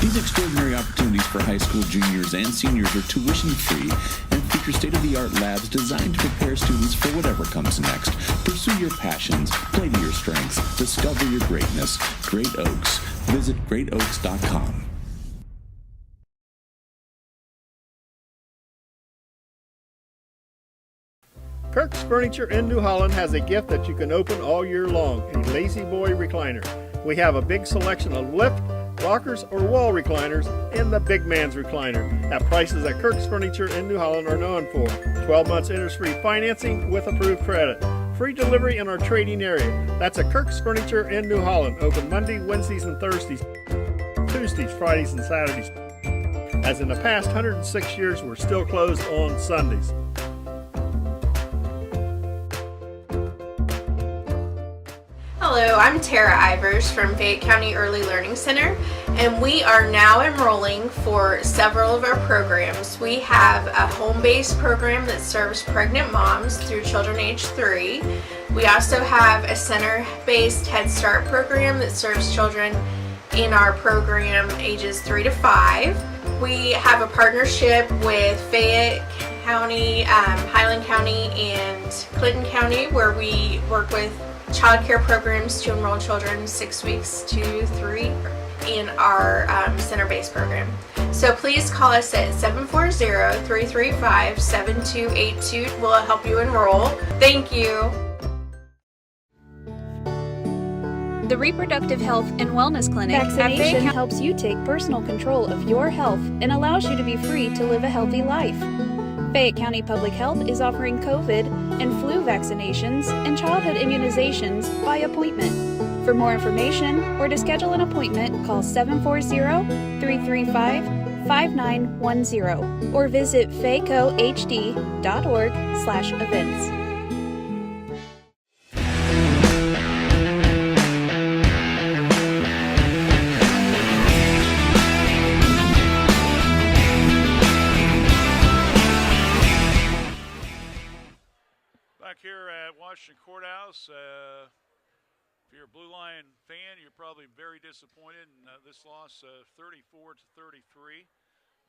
These extraordinary opportunities for high school juniors and seniors are tuition-free and feature state-of-the-art labs designed to prepare students for whatever comes next. Pursue your passions, play to your strengths, discover your greatness. Great Oaks. Visit greatoaks.com. Kirk's Furniture in New Holland has a gift that you can open all year long, a Lazy Boy recliner. We have a big selection of lift, rockers, or wall recliners, and the big man's recliner at prices that Kirk's Furniture in New Holland are known for. 12 months interest-free financing with approved credit. Free delivery in our trading area. That's at Kirk's Furniture in New Holland, open Monday, Wednesdays, and Thursdays, Tuesdays, Fridays, and Saturdays. As in the past 106 years, we're still closed on Sundays. Hello, I'm Tara Ivers from Fayette County Early Learning Center, and we are now enrolling for several of our programs. We have a home-based program that serves pregnant moms through children age 3. We also have a center-based Head Start program that serves children in our program ages 3 to 5. We have a partnership with Fayette County, Highland County, and Clinton County, where we work with child care programs to enroll children 6 weeks to 3 in our center-based program. So please call us at 740-335-7282. We'll help you enroll. Thank you. The Reproductive Health and Wellness Clinic at Vaccination helps you take personal control of your health and allows you to be free to live a healthy life. Fayette County Public Health is offering COVID and flu vaccinations and childhood immunizations by appointment. For more information or to schedule an appointment, call 740-335-5910 or visit facohd.org/events. Here at Washington Courthouse. If you're a Blue Lion fan, you're probably very disappointed in this loss, 34-33.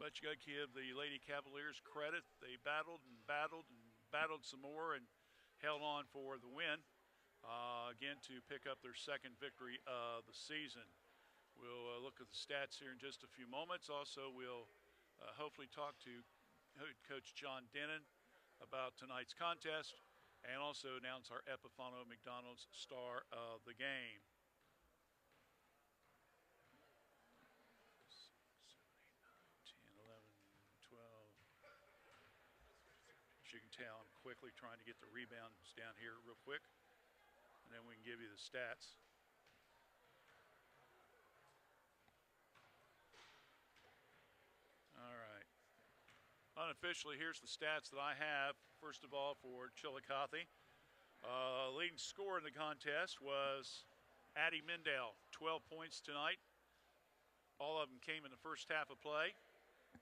But you got to give the Lady Cavaliers credit. They battled and battled and battled some more and held on for the win. Again, to pick up their 2nd victory of the season. We'll look at the stats here in just a few moments. Also, we'll hopefully talk to Coach John Denon about tonight's contest, and also announce our Epifano McDonald's star of the game. 7, 8, 9, 10, 11, 12. As you can tell, I'm quickly trying to get the rebounds down here real quick, and then we can give you the stats. All right. Unofficially, here's the stats that I have. First of all, for Chillicothe, leading scorer in the contest was Addie Mindale, 12 points tonight. All of them came in the first half of play.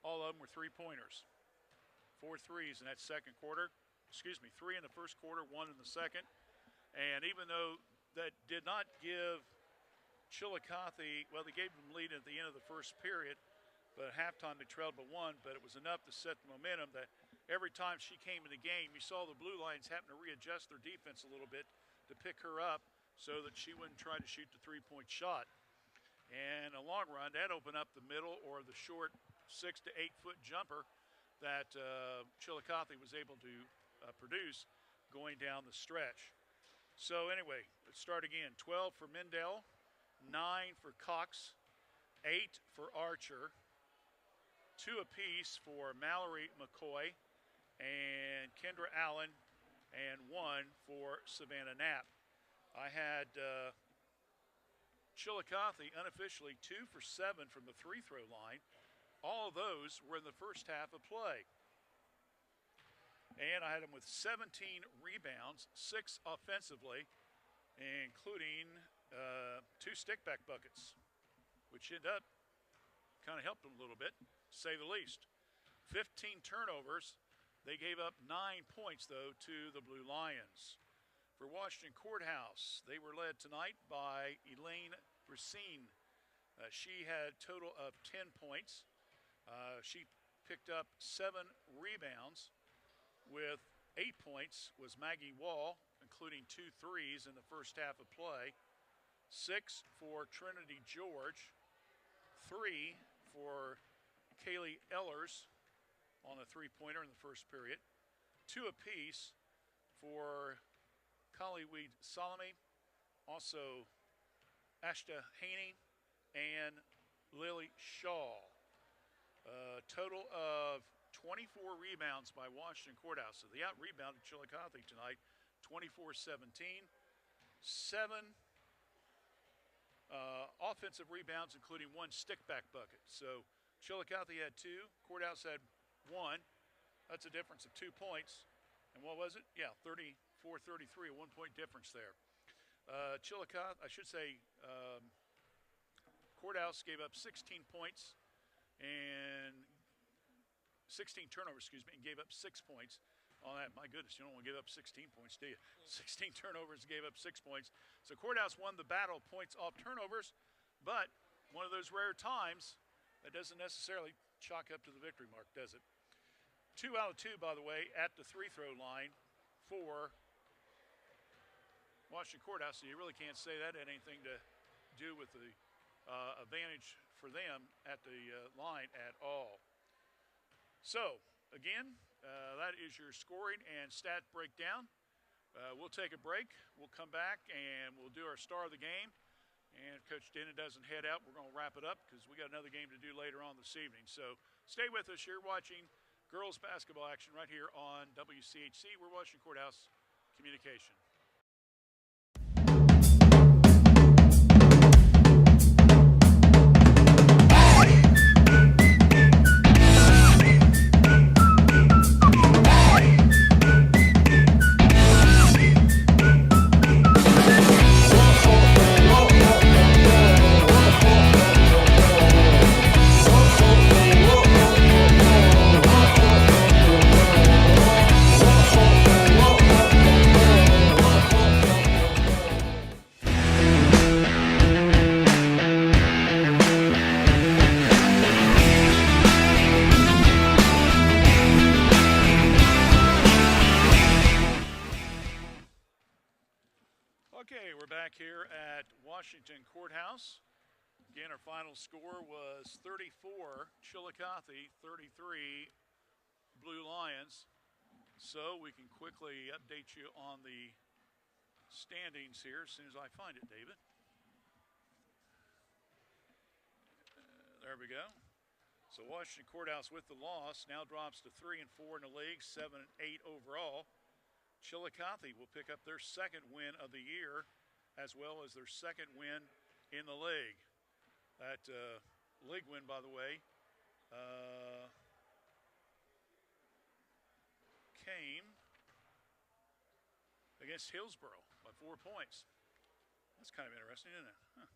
All of them were 3-pointers. 4 threes in that 2nd quarter. 3 in the first quarter, 1 in the second. And even though that did not give Chillicothe, well, they gave them lead at the end of the first period, but at halftime they trailed by 1, but it was enough to set the momentum that every time she came in the game, you saw the Blue Lions having to readjust their defense a little bit to pick her up so that she wouldn't try to shoot the three-point shot. And in the long run, that opened up the middle or the short 6 to 8 foot jumper that Chillicothe was able to produce going down the stretch. So anyway, let's start again. 12 for Mendel, 9 for Cox, 8 for Archer, 2 apiece for Mallory McCoy and Kendra Allen, and 1 for Savannah Knapp. I had Chillicothe unofficially 2 for 7 from the free throw line. All of those were in the first half of play. And I had them with 17 rebounds, 6 offensively, including 2 stickback buckets, which ended up kind of helped them a little bit, to say the least. 15 turnovers. They gave up 9 points, though, to the Blue Lions. For Washington Courthouse, they were led tonight by Elaine Racine. She had a total of 10 points. She picked up 7 rebounds. With 8 points was Maggie Wall, including 2 threes in the first half of play. 6 for Trinity George. 3 for Kaylee Ellers on a three-pointer in the first period. 2 apiece for Kaliweed Salami, also Ashta Haney, and Lily Shaw. A total of 24 rebounds by Washington Courthouse. So they out-rebounded Chillicothe tonight, 24-17. 7 offensive rebounds, including 1 stickback bucket. So Chillicothe had 2, Courthouse had 1. That's a difference of 2 points. And what was it? Yeah, 34-33, a 1-point difference there. Chillicothe, Courthouse gave up 16 points and 16 turnovers, and gave up 6 points on that. My goodness, you don't want to give up 16 points, do you? 16 turnovers, gave up 6 points. So Courthouse won the battle of points off turnovers, but one of those rare times that doesn't necessarily chalk up to the victory mark, does it? 2 out of 2, by the way, at the free-throw line for Washington Courthouse, so you really can't say that had anything to do with the advantage for them at the line at all. So, again, that is your scoring and stat breakdown. We'll take a break. We'll come back and we'll do our star of the game. And if Coach Dennon doesn't head out, we're going to wrap it up because we got another game to do later on this evening. So stay with us. You're watching girls basketball action right here on WCHC. We're Washington Courthouse Communication. Okay, we're back here at Washington Courthouse. Again, our final score was 34 Chillicothe, 33 Blue Lions. So we can quickly update you on the standings here as soon as I find it, David. There we go. So Washington Courthouse with the loss now drops to 3-4 in the league, 7-8 overall. Chillicothe will pick up their second win of the year as well as their second win in the league. That league win, by the way, came against Hillsboro by 4 points. That's kind of interesting, isn't it? Huh.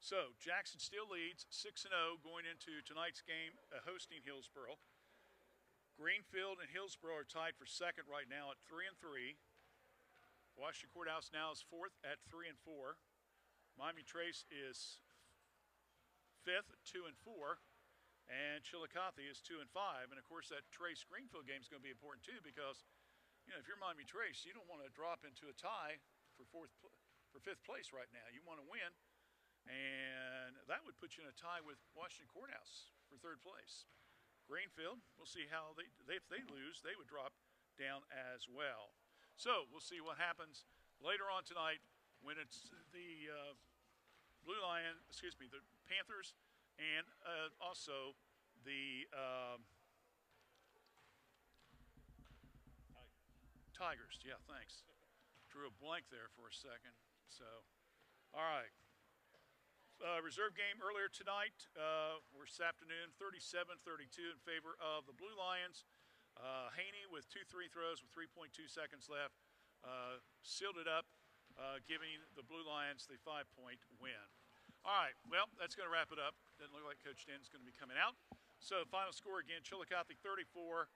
So Jackson still leads 6-0 going into tonight's game, hosting Hillsboro. Greenfield and Hillsborough are tied for second right now at 3 and 3. Washington Courthouse now is fourth at 3 and 4. Miami Trace is fifth at 2 and 4. And Chillicothe is 2 and 5. And of course, that Trace Greenfield game is going to be important too, because if you're Miami Trace, you don't want to drop into a tie for fifth place right now. You want to win, and that would put you in a tie with Washington Courthouse for third place. Greenfield, we'll see how if they lose, they would drop down as well. So we'll see what happens later on tonight when it's the the Panthers and also the Tigers. Yeah, thanks. Drew a blank there for a second. So, all right. Reserve game earlier tonight, or this afternoon, 37-32 in favor of the Blue Lions. Haney with 2 free throws with 3.2 seconds left sealed it up, giving the Blue Lions the 5-point win. All right, well, that's going to wrap it up. Doesn't look like Coach Denton's going to be coming out. So final score again, Chillicothe 34,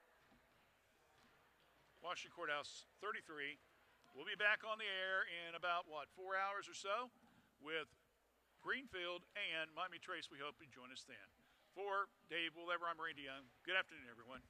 Washington Courthouse 33. We'll be back on the air in about, 4 hours or so with Greenfield and Miami Trace. We hope you join us then. For Dave Woolever, I'm Randy Young. Good afternoon, everyone.